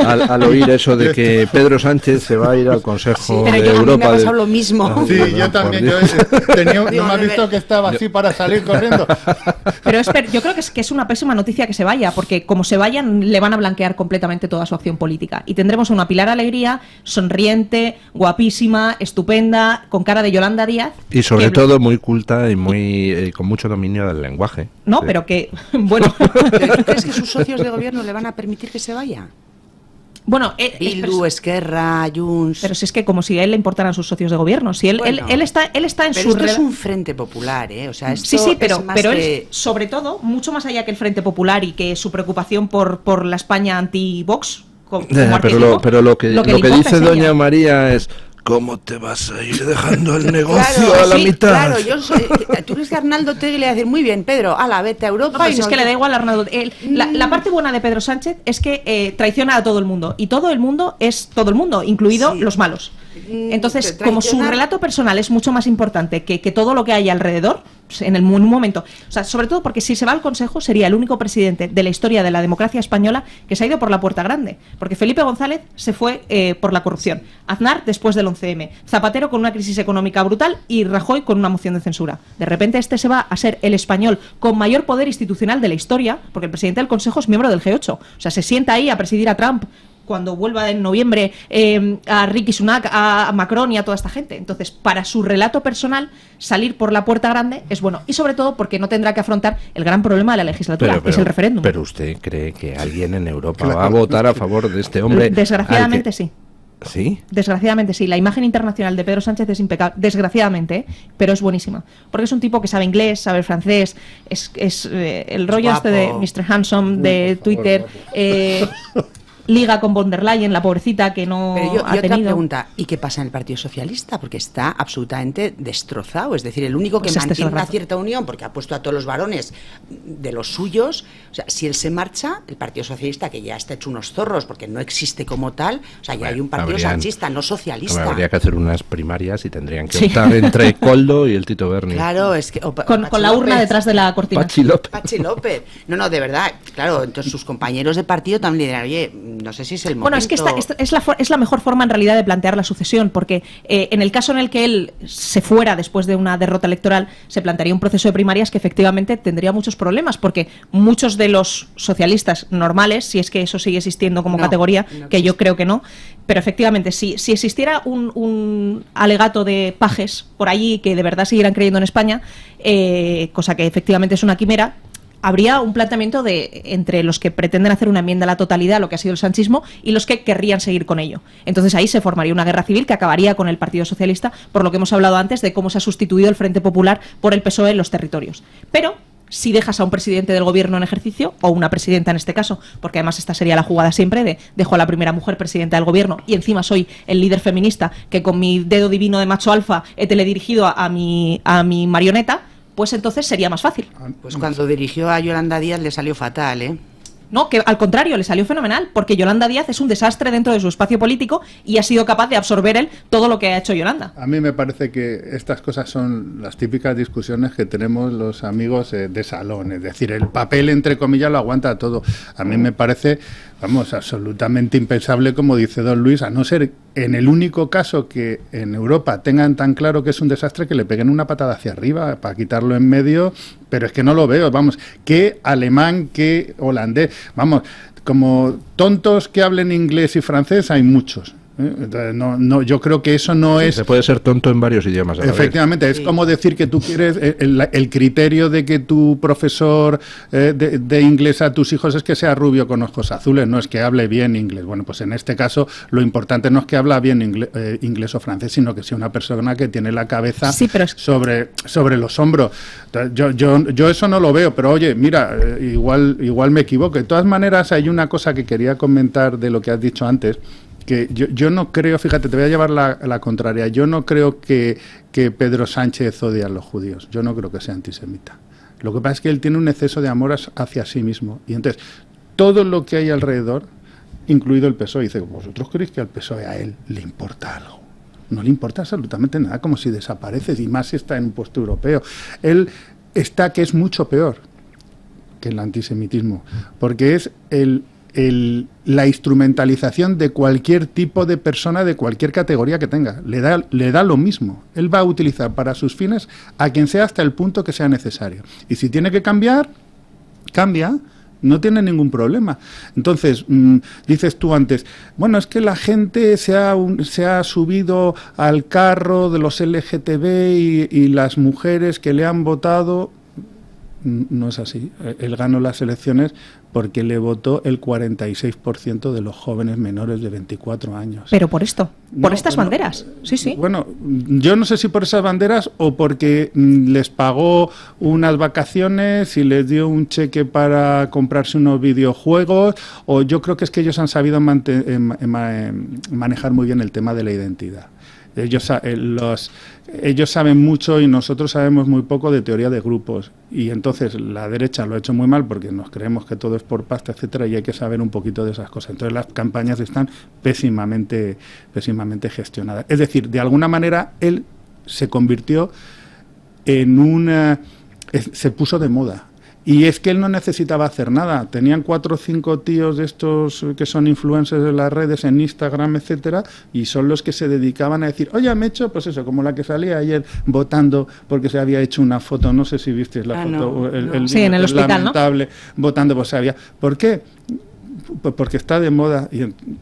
al oír eso de que Pedro Sánchez se va a ir al Consejo de Europa. A mí me ha pasado lo mismo. Sí, yo también. Yo no me has visto que estaba así para salir corriendo. Pero yo creo que es una pésima noticia que se vaya, porque como se vayan le van a blanquear completamente toda su acción política. Y tendremos a una Pilar Alegría sonriente, guapísima, estupenda, con cara de Yolanda Díaz. Y sobre todo muy culta y muy con mucho dominio del lenguaje. No, sí. Pero que, bueno... ¿Pero tú crees que sus socios de gobierno le van a permitir que se vaya? Bueno, Bildu, Esquerra, Junts... Pero si es que como si a él le importaran sus socios de gobierno. Si él está en pero su... Esto es un frente popular, ¿eh? O sea, esto sí, pero de... él, sobre todo, mucho más allá que el Frente Popular y que su preocupación por la España anti-Vox... Pero lo que dice doña María es... ¿Cómo te vas a ir dejando el negocio a la mitad? Claro, ¿tú crees que Arnaldo Tegui le va a decir, muy bien, Pedro, ala, vete a Europa? No, pues es que le da igual a Arnaldo. La parte buena de Pedro Sánchez es que traiciona a todo el mundo. Y todo el mundo es todo el mundo, incluido los malos. Entonces, como su relato personal es mucho más importante que todo lo que hay alrededor, en un momento, o sea, sobre todo porque si se va al Consejo sería el único presidente de la historia de la democracia española que se ha ido por la puerta grande, porque Felipe González se fue por la corrupción, Aznar después del 11M, Zapatero con una crisis económica brutal y Rajoy con una moción de censura. De repente este se va a ser el español con mayor poder institucional de la historia, porque el presidente del Consejo es miembro del G8, o sea, se sienta ahí a presidir a Trump cuando vuelva en noviembre a Rishi Sunak, a Macron y a toda esta gente. Entonces, para su relato personal, salir por la puerta grande es bueno. Y sobre todo porque no tendrá que afrontar el gran problema de la legislatura, que es el referéndum. ¿Pero usted cree que alguien en Europa va a votar a favor de este hombre? Desgraciadamente sí. ¿Sí? Desgraciadamente sí. La imagen internacional de Pedro Sánchez es impecable, desgraciadamente, pero es buenísima. Porque es un tipo que sabe inglés, sabe francés, es el rollo guapo. este de Mr. Handsome de Twitter, liga con von der Leyen, la pobrecita que no Pero ha otra tenido. pregunta, ¿y qué pasa en el Partido Socialista? Porque está absolutamente destrozado, es decir, el único que Pues este es el mantiene una rato. cierta unión, porque ha puesto a todos los varones de los suyos, o sea, si él se marcha, el Partido Socialista, que ya está hecho unos zorros, porque no existe como tal, o sea, ya hay un partido sanchista, no socialista. Habría que hacer unas primarias y tendrían que optar entre Koldo y el Tito Berni. Claro, es que... Con la urna detrás de la cortina. Pachi López. Pachi López. No, de verdad, claro, entonces sus compañeros de partido también le dirán, oye, no sé si es el momento. Bueno, es que esta es la mejor forma en realidad de plantear la sucesión, porque en el caso en el que él se fuera después de una derrota electoral, se plantearía un proceso de primarias que efectivamente tendría muchos problemas, porque muchos de los socialistas normales, si es que eso sigue existiendo como categoría, que yo creo que no, pero efectivamente, si existiera un alegato de pajes por allí que de verdad siguieran creyendo en España, cosa que efectivamente es una quimera, habría un planteamiento entre los que pretenden hacer una enmienda a la totalidad a lo que ha sido el sanchismo y los que querrían seguir con ello. Entonces ahí se formaría una guerra civil que acabaría con el Partido Socialista, por lo que hemos hablado antes de cómo se ha sustituido el Frente Popular por el PSOE en los territorios. Pero si dejas a un presidente del gobierno en ejercicio, o una presidenta en este caso, porque además esta sería la jugada siempre de dejo a la primera mujer presidenta del gobierno y encima soy el líder feminista que con mi dedo divino de macho alfa he teledirigido a mi marioneta, pues entonces sería más fácil. Pues cuando dirigió a Yolanda Díaz le salió fatal, ¿eh? No, que al contrario, le salió fenomenal, porque Yolanda Díaz es un desastre dentro de su espacio político y ha sido capaz de absorber él todo lo que ha hecho Yolanda. A mí me parece que estas cosas son las típicas discusiones que tenemos los amigos de salón, es decir, el papel, entre comillas, lo aguanta todo. A mí me parece, vamos, absolutamente impensable, como dice don Luis, a no ser en el único caso que en Europa tengan tan claro que es un desastre que le peguen una patada hacia arriba para quitarlo en medio, pero es que no lo veo, vamos, que alemán, que holandés, vamos, como tontos que hablen inglés y francés hay muchos. Entonces, no, yo creo que eso no es... Se puede ser tonto en varios idiomas a la vez. Efectivamente, es como decir que tú quieres... El criterio de que tu profesor de inglés a tus hijos es que sea rubio con ojos azules, no es que hable bien inglés. Bueno, pues en este caso lo importante no es que habla bien inglés o francés, sino que sea una persona que tiene la cabeza sobre los hombros. Entonces, yo eso no lo veo, pero oye, mira, igual me equivoco. De todas maneras, hay una cosa que quería comentar de lo que has dicho antes, que yo no creo, fíjate, te voy a llevar la contraria, yo no creo que Pedro Sánchez odie a los judíos, yo no creo que sea antisemita. Lo que pasa es que él tiene un exceso de amor hacia sí mismo, y entonces todo lo que hay alrededor, incluido el PSOE, dice, ¿vosotros creéis que al PSOE a él le importa algo? No le importa absolutamente nada, como si desaparece, y más si está en un puesto europeo. Él está, que es mucho peor que el antisemitismo, porque es la instrumentalización de cualquier tipo de persona, de cualquier categoría que tenga. Le da lo mismo. Él va a utilizar para sus fines a quien sea hasta el punto que sea necesario. Y si tiene que cambiar, cambia. No tiene ningún problema. Entonces, dices tú antes, bueno, es que la gente se ha subido al carro de los LGTB y las mujeres que le han votado. No es así. Él ganó las elecciones porque le votó el 46% de los jóvenes menores de 24 años. Pero por esto, por estas banderas. Sí, sí. Bueno, yo no sé si por esas banderas o porque les pagó unas vacaciones y les dio un cheque para comprarse unos videojuegos, o yo creo que es que ellos han sabido manejar muy bien el tema de la identidad. Ellos saben mucho y nosotros sabemos muy poco de teoría de grupos, y entonces la derecha lo ha hecho muy mal porque nos creemos que todo es por pasta, etcétera, y hay que saber un poquito de esas cosas. Entonces las campañas están pésimamente gestionadas. Es decir, de alguna manera él se convirtió en se puso de moda. Y es que él no necesitaba hacer nada. Tenían 4 o 5 tíos de estos que son influencers de las redes, en Instagram, etcétera, y son los que se dedicaban a decir, oye, me he hecho, pues eso, como la que salía ayer votando porque se había hecho una foto, no sé si visteis la foto, sí, en el hospital, lamentable, ¿no? Votando, pues se había... ¿Por qué? porque está de moda.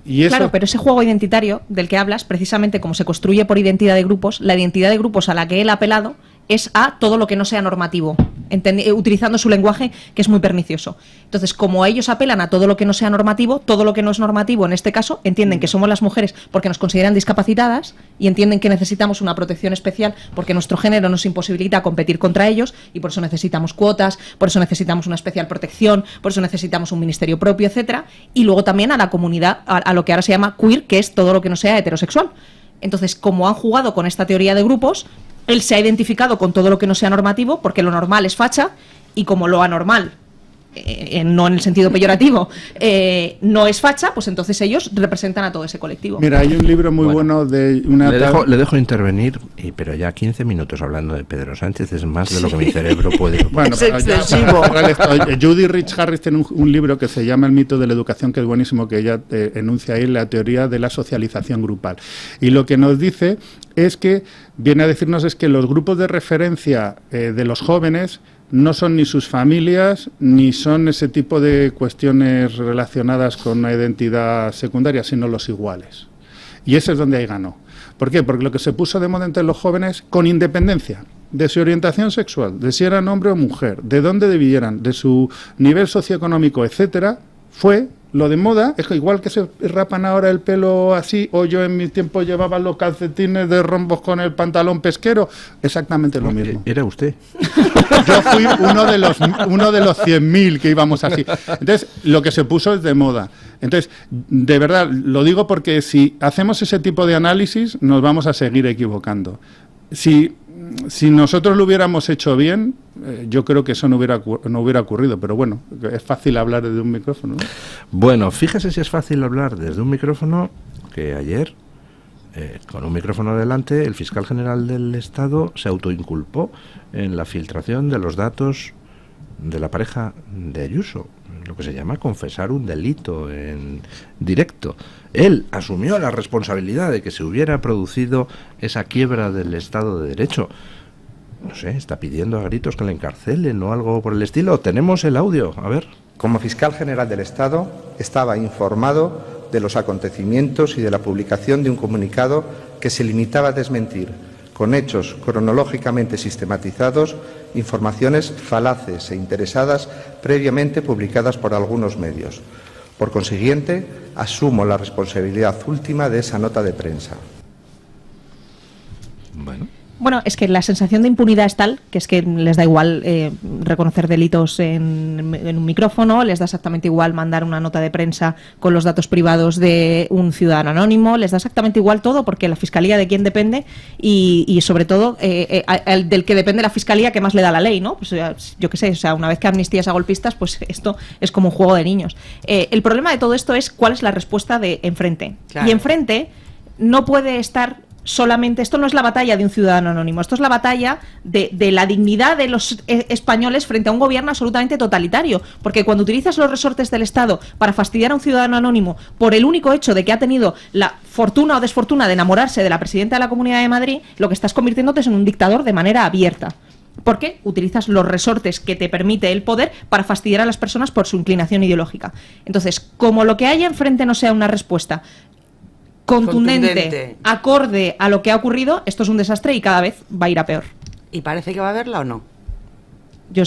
Y eso... Claro, pero ese juego identitario del que hablas, precisamente como se construye por identidad de grupos, la identidad de grupos a la que él ha apelado es a todo lo que no sea normativo, utilizando su lenguaje, que es muy pernicioso. Entonces, como ellos apelan a todo lo que no sea normativo, todo lo que no es normativo, en este caso, entienden que somos las mujeres porque nos consideran discapacitadas y entienden que necesitamos una protección especial porque nuestro género nos imposibilita competir contra ellos y por eso necesitamos cuotas, por eso necesitamos una especial protección, por eso necesitamos un ministerio propio, etcétera. Y luego también a la comunidad, a lo que ahora se llama queer, que es todo lo que no sea heterosexual. Entonces, como han jugado con esta teoría de grupos, él se ha identificado con todo lo que no sea normativo, porque lo normal es facha, y como lo anormal, no en el sentido peyorativo, no es facha, pues entonces ellos representan a todo ese colectivo. Mira, hay un libro muy bueno de una... Le dejo intervenir, pero ya 15 minutos hablando de Pedro Sánchez es más de lo que mi cerebro puede... Bueno, es excesivo. Judy Rich Harris tiene un libro que se llama El mito de la educación, que es buenísimo, que ella enuncia ahí la teoría de la socialización grupal. Y lo que nos dice es que, viene a decirnos, es que los grupos de referencia de los jóvenes no son ni sus familias, ni son ese tipo de cuestiones relacionadas con una identidad secundaria, sino los iguales. Y ese es donde ahí ganó. ¿Por qué? Porque lo que se puso de moda entre los jóvenes, con independencia de su orientación sexual, de si eran hombre o mujer, de dónde vivieran, de su nivel socioeconómico, etcétera, fue lo de moda. Es que igual que se rapan ahora el pelo así, o yo en mi tiempo llevaba los calcetines de rombos con el pantalón pesquero, exactamente lo mismo. ¿Era usted? Yo fui uno de los 100.000 que íbamos así. Entonces, lo que se puso es de moda. Entonces, de verdad, lo digo porque si hacemos ese tipo de análisis, nos vamos a seguir equivocando. Si nosotros lo hubiéramos hecho bien, yo creo que eso no hubiera ocurrido, pero bueno, es fácil hablar desde un micrófono, ¿no? Bueno, fíjese si es fácil hablar desde un micrófono, que ayer, con un micrófono delante, el fiscal general del Estado se autoinculpó en la filtración de los datos de la pareja de Ayuso, lo que se llama confesar un delito en directo. Él asumió la responsabilidad de que se hubiera producido esa quiebra del Estado de Derecho. No sé, está pidiendo a gritos que le encarcelen o algo por el estilo. Tenemos el audio, a ver. Como fiscal general del Estado, estaba informado de los acontecimientos y de la publicación de un comunicado que se limitaba a desmentir, con hechos cronológicamente sistematizados, informaciones falaces e interesadas previamente publicadas por algunos medios. Por consiguiente, asumo la responsabilidad última de esa nota de prensa. Bueno, es que la sensación de impunidad es tal que es que les da igual reconocer delitos en un micrófono, les da exactamente igual mandar una nota de prensa con los datos privados de un ciudadano anónimo, les da exactamente igual todo, porque la Fiscalía de quién depende y sobre todo del que depende la Fiscalía que más le da la ley, ¿no? Pues yo qué sé, o sea, una vez que amnistías a golpistas, pues esto es como un juego de niños. El problema de todo esto es cuál es la respuesta de enfrente. Claro. Y enfrente no puede estar solamente, esto no es la batalla de un ciudadano anónimo, esto es la batalla de la dignidad de los españoles frente a un gobierno absolutamente totalitario, porque cuando utilizas los resortes del Estado para fastidiar a un ciudadano anónimo por el único hecho de que ha tenido la fortuna o desfortuna de enamorarse de la presidenta de la Comunidad de Madrid, lo que estás convirtiéndote es en un dictador de manera abierta. Porque utilizas los resortes que te permite el poder para fastidiar a las personas por su inclinación ideológica. Entonces, como lo que haya enfrente no sea una respuesta contundente, acorde a lo que ha ocurrido, esto es un desastre y cada vez va a ir a peor. ¿Y parece que va a haberla o no? Yo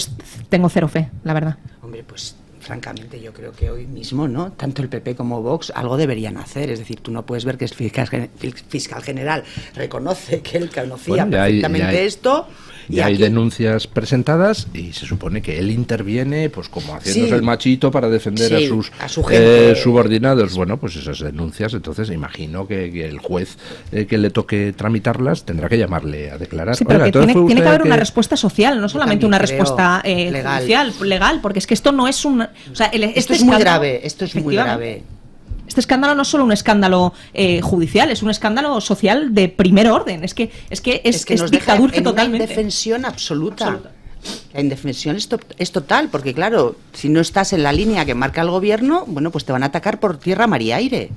tengo cero fe, la verdad. Hombre, pues francamente yo creo que hoy mismo, ¿no? Tanto el PP como Vox algo deberían hacer. Es decir, tú no puedes ver que el fiscal general reconoce que él conocía perfectamente esto. Y hay denuncias presentadas y se supone que él interviene pues como haciéndose el machito para defender a sus subordinados. Bueno, pues esas denuncias, entonces imagino que el juez que le toque tramitarlas tendrá que llamarle a declarar. Sí, pero que tiene que haber una respuesta social, no solamente una respuesta judicial, legal, porque es que esto no es un... O sea, esto es muy grave, esto es muy grave. Este escándalo no es solo un escándalo judicial, es un escándalo social de primer orden. Es que nos dictadura totalmente. Una indefensión absoluta. La indefensión es total, porque claro, si no estás en la línea que marca el gobierno, bueno, pues te van a atacar por tierra, mar y aire.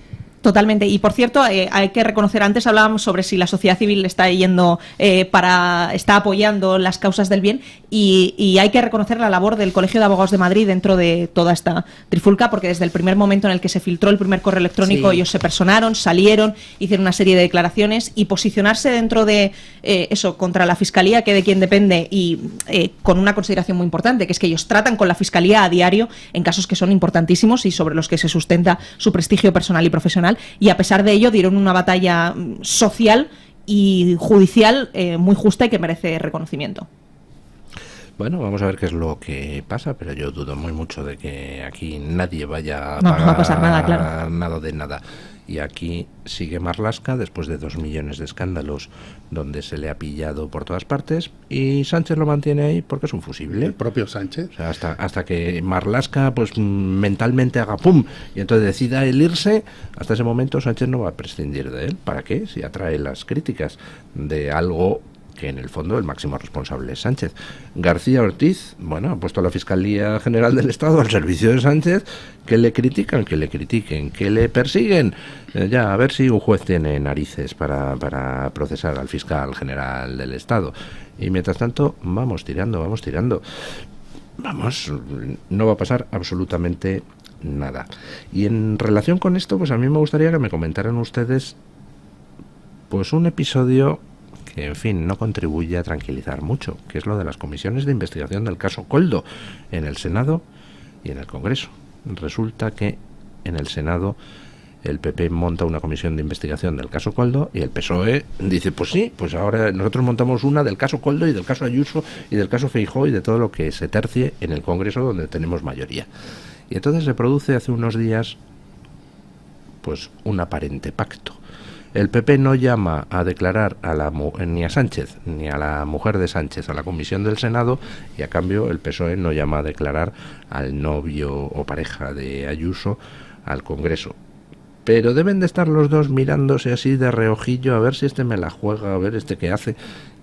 Totalmente. Y por cierto, hay que reconocer, antes hablábamos sobre si la sociedad civil está está apoyando las causas del bien, y hay que reconocer la labor del Colegio de Abogados de Madrid dentro de toda esta trifulca, porque desde el primer momento en el que se filtró el primer correo electrónico, ellos se personaron, salieron, hicieron una serie de declaraciones, y posicionarse dentro de eso contra la Fiscalía, que de quien depende, y con una consideración muy importante, que es que ellos tratan con la Fiscalía a diario en casos que son importantísimos y sobre los que se sustenta su prestigio personal y profesional, y a pesar de ello dieron una batalla social y judicial muy justa y que merece reconocimiento. Bueno, vamos a ver qué es lo que pasa, pero yo dudo muy mucho de que aquí nadie vaya a no, pagar no va a pasar nada, claro. Nada de nada. Y aquí sigue Marlaska después de 2 millones de escándalos donde se le ha pillado por todas partes, y Sánchez lo mantiene ahí porque es un fusible. El propio Sánchez. O sea, hasta que Marlaska pues mentalmente haga pum y entonces decida el irse, hasta ese momento Sánchez no va a prescindir de él. ¿Para qué? Si atrae las críticas de algo que en el fondo el máximo responsable es Sánchez. García Ortiz, bueno, ha puesto a la Fiscalía General del Estado al servicio de Sánchez, que le critican, que le critiquen, que le persiguen. Ya, a ver si un juez tiene narices para procesar al fiscal general del Estado. Y mientras tanto, vamos tirando. Vamos, no va a pasar absolutamente nada. Y en relación con esto, pues a mí me gustaría que me comentaran ustedes pues un episodio que, en fin, no contribuye a tranquilizar mucho, que es lo de las comisiones de investigación del caso Koldo en el Senado y en el Congreso. Resulta que en el Senado el PP monta una comisión de investigación del caso Koldo y el PSOE dice, pues sí, pues ahora nosotros montamos una del caso Koldo y del caso Ayuso y del caso Feijóo y de todo lo que se tercie en el Congreso, donde tenemos mayoría. Y entonces se produce hace unos días pues un aparente pacto. El PP no llama a declarar ni a Sánchez ni a la mujer de Sánchez a la comisión del Senado, y a cambio el PSOE no llama a declarar al novio o pareja de Ayuso al Congreso. Pero deben de estar los dos mirándose así de reojillo, a ver si este me la juega, a ver este qué hace.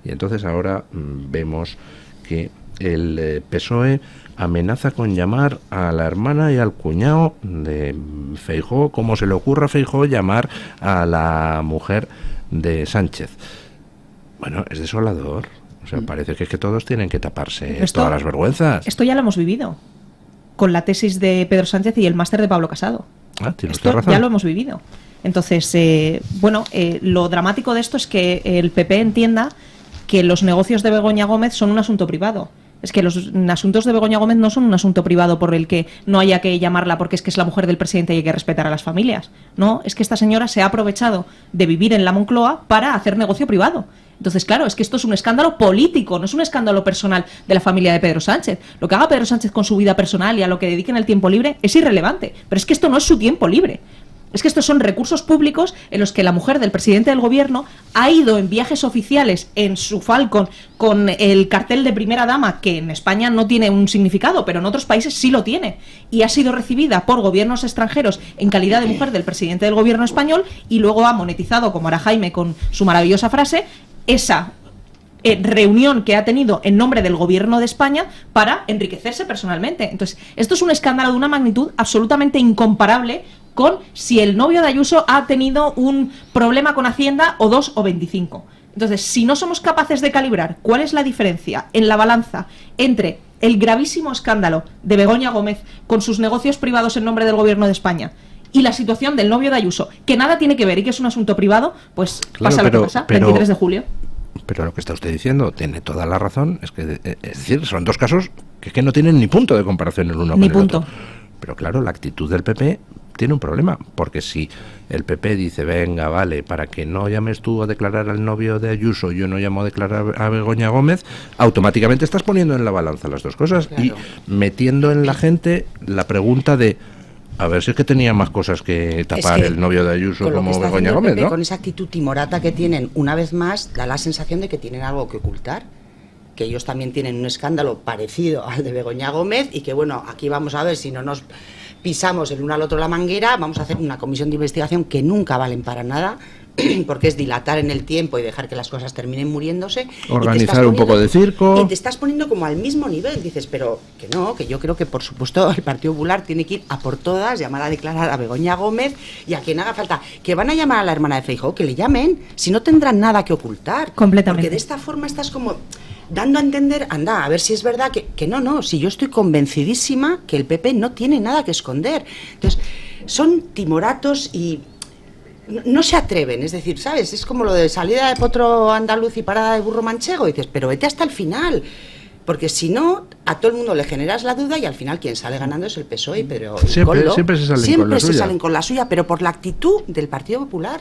Y entonces ahora vemos que el PSOE amenaza con llamar a la hermana y al cuñado de Feijóo, como se le ocurra a Feijóo llamar a la mujer de Sánchez. Bueno, es desolador. O sea, parece que todos tienen que taparse todas las vergüenzas. Esto ya lo hemos vivido con la tesis de Pedro Sánchez y el máster de Pablo Casado. Tiene esto usted razón. Ya lo hemos vivido. Entonces, lo dramático de esto es que el PP entienda que los negocios de Begoña Gómez son un asunto privado. Es que los asuntos de Begoña Gómez no son un asunto privado por el que no haya que llamarla porque es que es la mujer del presidente y hay que respetar a las familias. No, es que esta señora se ha aprovechado de vivir en la Moncloa para hacer negocio privado. Entonces, claro, es que esto es un escándalo político, no es un escándalo personal de la familia de Pedro Sánchez. Lo que haga Pedro Sánchez con su vida personal y a lo que dediquen el tiempo libre es irrelevante. Pero es que esto no es su tiempo libre. Es que estos son recursos públicos en los que la mujer del presidente del gobierno ha ido en viajes oficiales en su Falcon con el cartel de primera dama, que en España no tiene un significado, pero en otros países sí lo tiene, y ha sido recibida por gobiernos extranjeros en calidad de mujer del presidente del gobierno español, y luego ha monetizado, como hará Jaime con su maravillosa frase, esa reunión que ha tenido en nombre del gobierno de España para enriquecerse personalmente. Entonces, esto es un escándalo de una magnitud absolutamente incomparable con si el novio de Ayuso ha tenido un problema con Hacienda o 2 o 25. Entonces, si no somos capaces de calibrar cuál es la diferencia en la balanza entre el gravísimo escándalo de Begoña Gómez con sus negocios privados en nombre del gobierno de España y la situación del novio de Ayuso, que nada tiene que ver y que es un asunto privado, pues claro, pasa lo que pasa, 23 de julio. Pero lo que está usted diciendo tiene toda la razón, es decir, son dos casos que no tienen ni punto de comparación el uno con el otro. Pero claro, la actitud del PP tiene un problema, porque si el PP dice, venga, vale, para que no llames tú a declarar al novio de Ayuso, yo no llamo a declarar a Begoña Gómez, automáticamente estás poniendo en la balanza las dos cosas, claro, y metiendo en la gente la pregunta de, a ver si es que tenía más cosas que tapar el novio de Ayuso como Begoña Gómez, ¿no? Con esa actitud timorata que tienen, una vez más, da la sensación de que tienen algo que ocultar, que ellos también tienen un escándalo parecido al de Begoña Gómez y que, bueno, aquí vamos a ver si no nos pisamos el uno al otro la manguera, vamos a hacer una comisión de investigación que nunca valen para nada, porque es dilatar en el tiempo y dejar que las cosas terminen muriéndose. Organizar un poco de circo. Y te estás poniendo como al mismo nivel. Dices, pero que no, que yo creo que por supuesto el Partido Popular tiene que ir a por todas, llamar a declarar a Begoña Gómez y a quien haga falta. Que van a llamar a la hermana de Feijóo, que le llamen, si no tendrán nada que ocultar. Completamente. Porque de esta forma estás como dando a entender, anda, a ver si es verdad que no, si yo estoy convencidísima que el PP no tiene nada que esconder. Entonces, son timoratos y no se atreven, es decir, ¿sabes? Es como lo de salida de potro andaluz y parada de burro manchego, y dices, pero vete hasta el final, porque si no, a todo el mundo le generas la duda y al final quien sale ganando es el PSOE, pero siempre se salen con la suya, pero por la actitud del Partido Popular.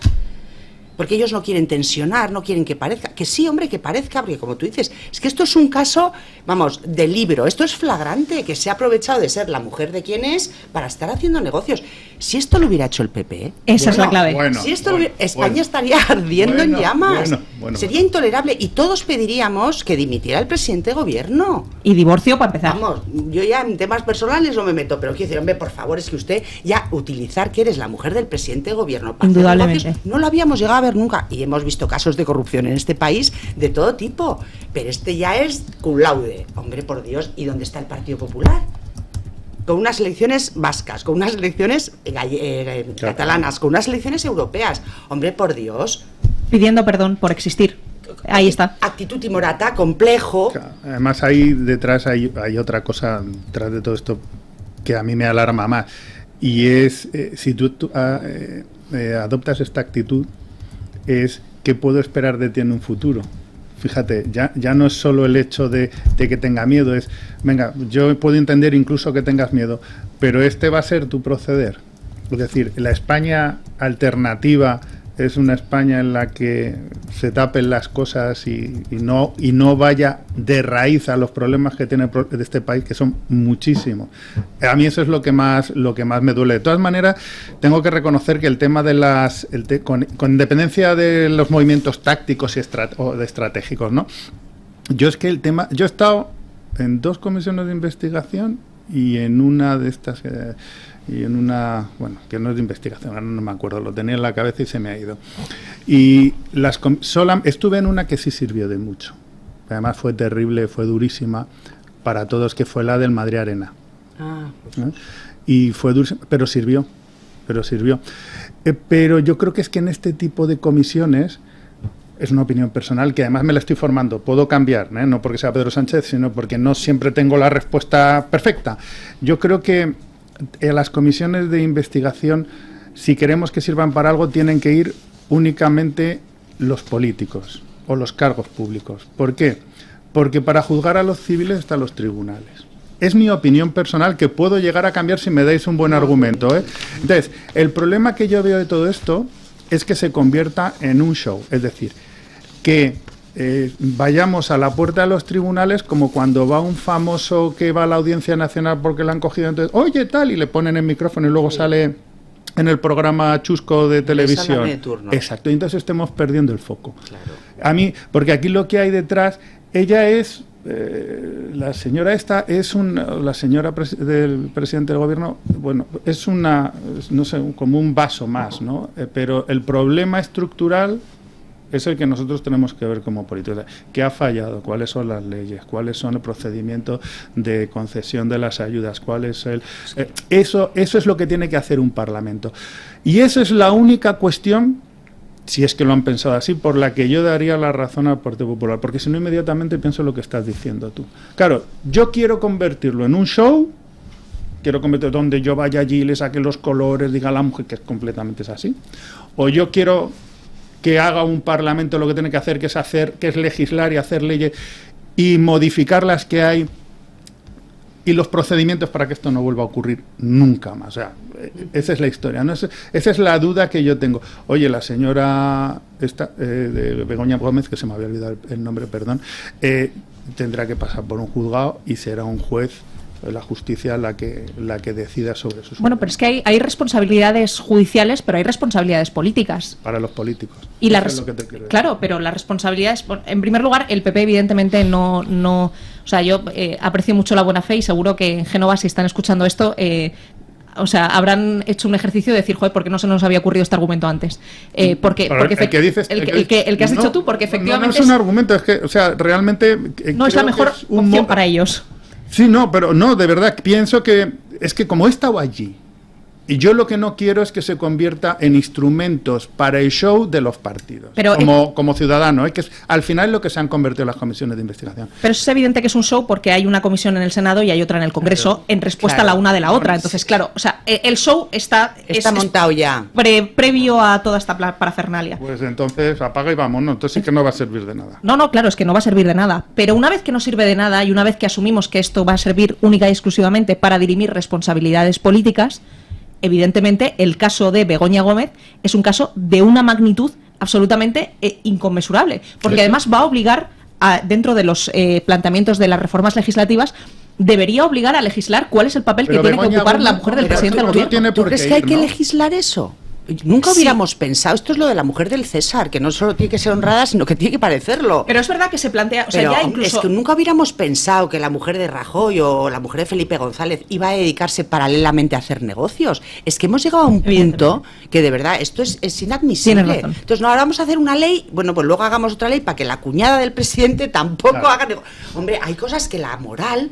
Porque ellos no quieren tensionar, no quieren que parezca. Que sí, hombre, que parezca, porque como tú dices, es que esto es un caso, vamos, de libro. Esto es flagrante, que se ha aprovechado de ser la mujer de quien es para estar haciendo negocios. Si esto lo hubiera hecho el PP... Esa es la clave. Si esto España estaría ardiendo en llamas. Sería intolerable y todos pediríamos que dimitiera el presidente de gobierno. Y divorcio para empezar. Vamos, yo ya en temas personales no me meto, pero quiero decir, hombre, por favor, es que usted ya utilizar que eres la mujer del presidente de gobierno para indudablemente hacer negocios, no lo habíamos llegado a ver nunca, y hemos visto casos de corrupción en este país de todo tipo, pero este ya es cum laude, hombre, por Dios. ¿Y dónde está el Partido Popular? Con unas elecciones vascas, con unas elecciones catalanas, con unas elecciones europeas, hombre, por Dios. Pidiendo perdón por existir. Ahí está. Actitud timorata, complejo. Además, ahí detrás hay otra cosa, detrás de todo esto, que a mí me alarma más, y es, si tú adoptas esta actitud, es ¿qué puedo esperar de ti en un futuro? Fíjate, ya no es solo el hecho de que tenga miedo, es, venga, yo puedo entender incluso que tengas miedo, pero este va a ser tu proceder. Es decir, la España alternativa es una España en la que se tapen las cosas y no vaya de raíz a los problemas que tiene este país, que son muchísimos. A mí eso es lo que más me duele. De todas maneras, tengo que reconocer que el tema de con independencia de los movimientos tácticos o de estratégicos, ¿no? Yo he estado en 2 comisiones de investigación y en una de estas y en una, bueno, que no es de investigación, ahora no me acuerdo, lo tenía en la cabeza y se me ha ido. Y estuve en una que sí sirvió de mucho. Además fue terrible, fue durísima para todos, que fue la del Madrid Arena. Y fue durísima, pero sirvió. Pero yo creo que es que en este tipo de comisiones, es una opinión personal que además me la estoy formando, puedo cambiar, no porque sea Pedro Sánchez, sino porque no siempre tengo la respuesta perfecta. Yo creo que las comisiones de investigación, si queremos que sirvan para algo, tienen que ir únicamente los políticos o los cargos públicos. ¿Por qué? Porque para juzgar a los civiles están los tribunales. Es mi opinión personal, que puedo llegar a cambiar si me dais un buen argumento, ¿eh? Entonces, el problema que yo veo de todo esto es que se convierta en un show, es decir, que vayamos a la puerta de los tribunales como cuando va un famoso que va a la Audiencia Nacional porque le han cogido, entonces, oye, tal, y le ponen el micrófono y luego sale en el programa chusco de televisión. Exacto, y entonces estemos perdiendo el foco. Claro. A mí, porque aquí lo que hay detrás, ella es, la señora esta es la señora del presidente del gobierno, bueno, es una, no sé, como un vaso más, ¿no? Pero el problema estructural es el que nosotros tenemos que ver como políticos. ¿Qué ha fallado? ¿Cuáles son las leyes? ¿Cuáles son el procedimiento de concesión de las ayudas? ¿Cuál es eso es lo que tiene que hacer un Parlamento. Y esa es la única cuestión, si es que lo han pensado así, por la que yo daría la razón al Partido Popular. Porque si no, inmediatamente pienso lo que estás diciendo tú. Claro, yo quiero convertirlo en un show, quiero convertirlo donde yo vaya allí, le saque los colores, diga a la mujer que completamente es así. O yo quiero que haga un Parlamento lo que tiene que hacer, que es legislar y hacer leyes y modificar las que hay y los procedimientos para que esto no vuelva a ocurrir nunca más. O sea, esa es la historia, ¿no? Esa es la duda que yo tengo. Oye, la señora de Begoña Gómez, que se me había olvidado el nombre, perdón, tendrá que pasar por un juzgado y será un juez, la justicia, la que decida sobre sus... Bueno, pero es que hay responsabilidades judiciales, pero hay responsabilidades políticas. Para los políticos. Y es lo que te quiero decir. Claro, pero las responsabilidades... En primer lugar, el PP evidentemente no... O sea, yo aprecio mucho la buena fe y seguro que en Génova, si están escuchando esto, O sea, habrán hecho un ejercicio de decir, joder, ¿por qué no se nos había ocurrido este argumento antes? El que has dicho tú, porque efectivamente... No es un argumento, es que, o sea, realmente... No es la mejor opción para ellos. Sí, no, pero no, de verdad, pienso que es que como he estado allí, y yo lo que no quiero es que se convierta en instrumentos para el show de los partidos, pero como ciudadano, que es al final lo que se han convertido las comisiones de investigación. Pero es evidente que es un show porque hay una comisión en el Senado y hay otra en el Congreso en respuesta a la una de la otra. Entonces, claro, o sea, el show está montado ya. Previo a toda esta parafernalia. Pues entonces apaga y vámonos, entonces sí que no va a servir de nada. No, claro, es que no va a servir de nada. Pero una vez que no sirve de nada y una vez que asumimos que esto va a servir única y exclusivamente para dirimir responsabilidades políticas, evidentemente, el caso de Begoña Gómez es un caso de una magnitud absolutamente inconmensurable, porque además va a obligar, dentro de los planteamientos de las reformas legislativas, debería obligar a legislar cuál es el papel que tiene que ocupar la mujer del presidente del gobierno. ¿Tú crees que hay que legislar eso? Nunca hubiéramos pensado, esto es lo de la mujer del César, que no solo tiene que ser honrada, sino que tiene que parecerlo. Pero es verdad que se plantea, o sea, pero, ya incluso... es que nunca hubiéramos pensado que la mujer de Rajoy o la mujer de Felipe González iba a dedicarse paralelamente a hacer negocios. Es que hemos llegado a un punto que de verdad esto es inadmisible. Tienes razón. Entonces, no, ahora vamos a hacer una ley, bueno, pues luego hagamos otra ley para que la cuñada del presidente tampoco haga negocios. Hombre, hay cosas que la moral...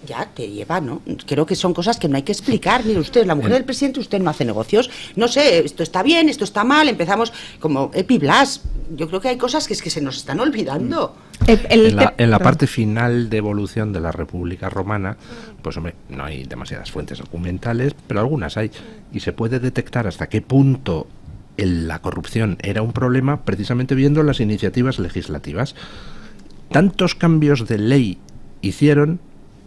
ya te lleva, ¿no? Creo que son cosas que no hay que explicar. Mire usted, la mujer del presidente, usted no hace negocios. No sé, esto está bien, esto está mal. Empezamos como Epi Blas. Yo creo que hay cosas que es que se nos están olvidando. En la parte final de evolución de la República Romana, pues hombre, no hay demasiadas fuentes documentales, pero algunas hay. Y se puede detectar hasta qué punto la corrupción era un problema precisamente viendo las iniciativas legislativas. Tantos cambios de ley hicieron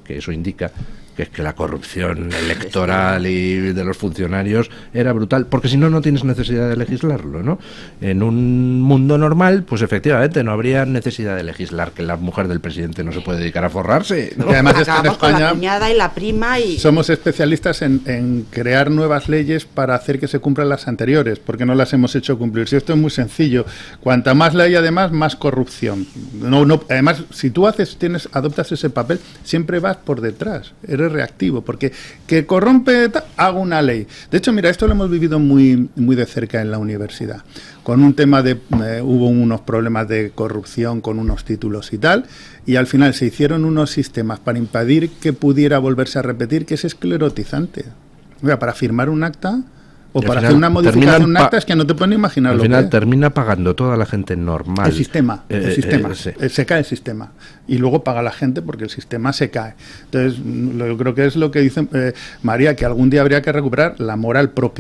que eso indica que es que la corrupción electoral y de los funcionarios era brutal, porque si no, no tienes necesidad de legislarlo, ¿no? En un mundo normal, pues efectivamente no habría necesidad de legislar que la mujer del presidente no se puede dedicar a forrarse, ¿no? Y además es que en España con la cuñada y la prima somos especialistas en crear nuevas leyes para hacer que se cumplan las anteriores, porque no las hemos hecho cumplir. Si esto es muy sencillo, cuanta más ley además, más corrupción. Además, si tú adoptas ese papel, siempre vas por detrás, eres reactivo, porque que corrompe, hago una ley. De hecho, mira, esto lo hemos vivido muy, muy de cerca en la universidad, con un tema de, hubo unos problemas de corrupción con unos títulos y tal, y al final se hicieron unos sistemas para impedir que pudiera volverse a repetir, que es esclerotizante. O sea, para firmar un acta o para hacer una modificación de un acta es que no te pueden imaginar lo que es. Al final termina pagando toda la gente normal. El sistema, se cae el sistema. Y luego paga la gente porque el sistema se cae. Entonces, yo creo que es lo que dice María, que algún día habría que recuperar la moral propia.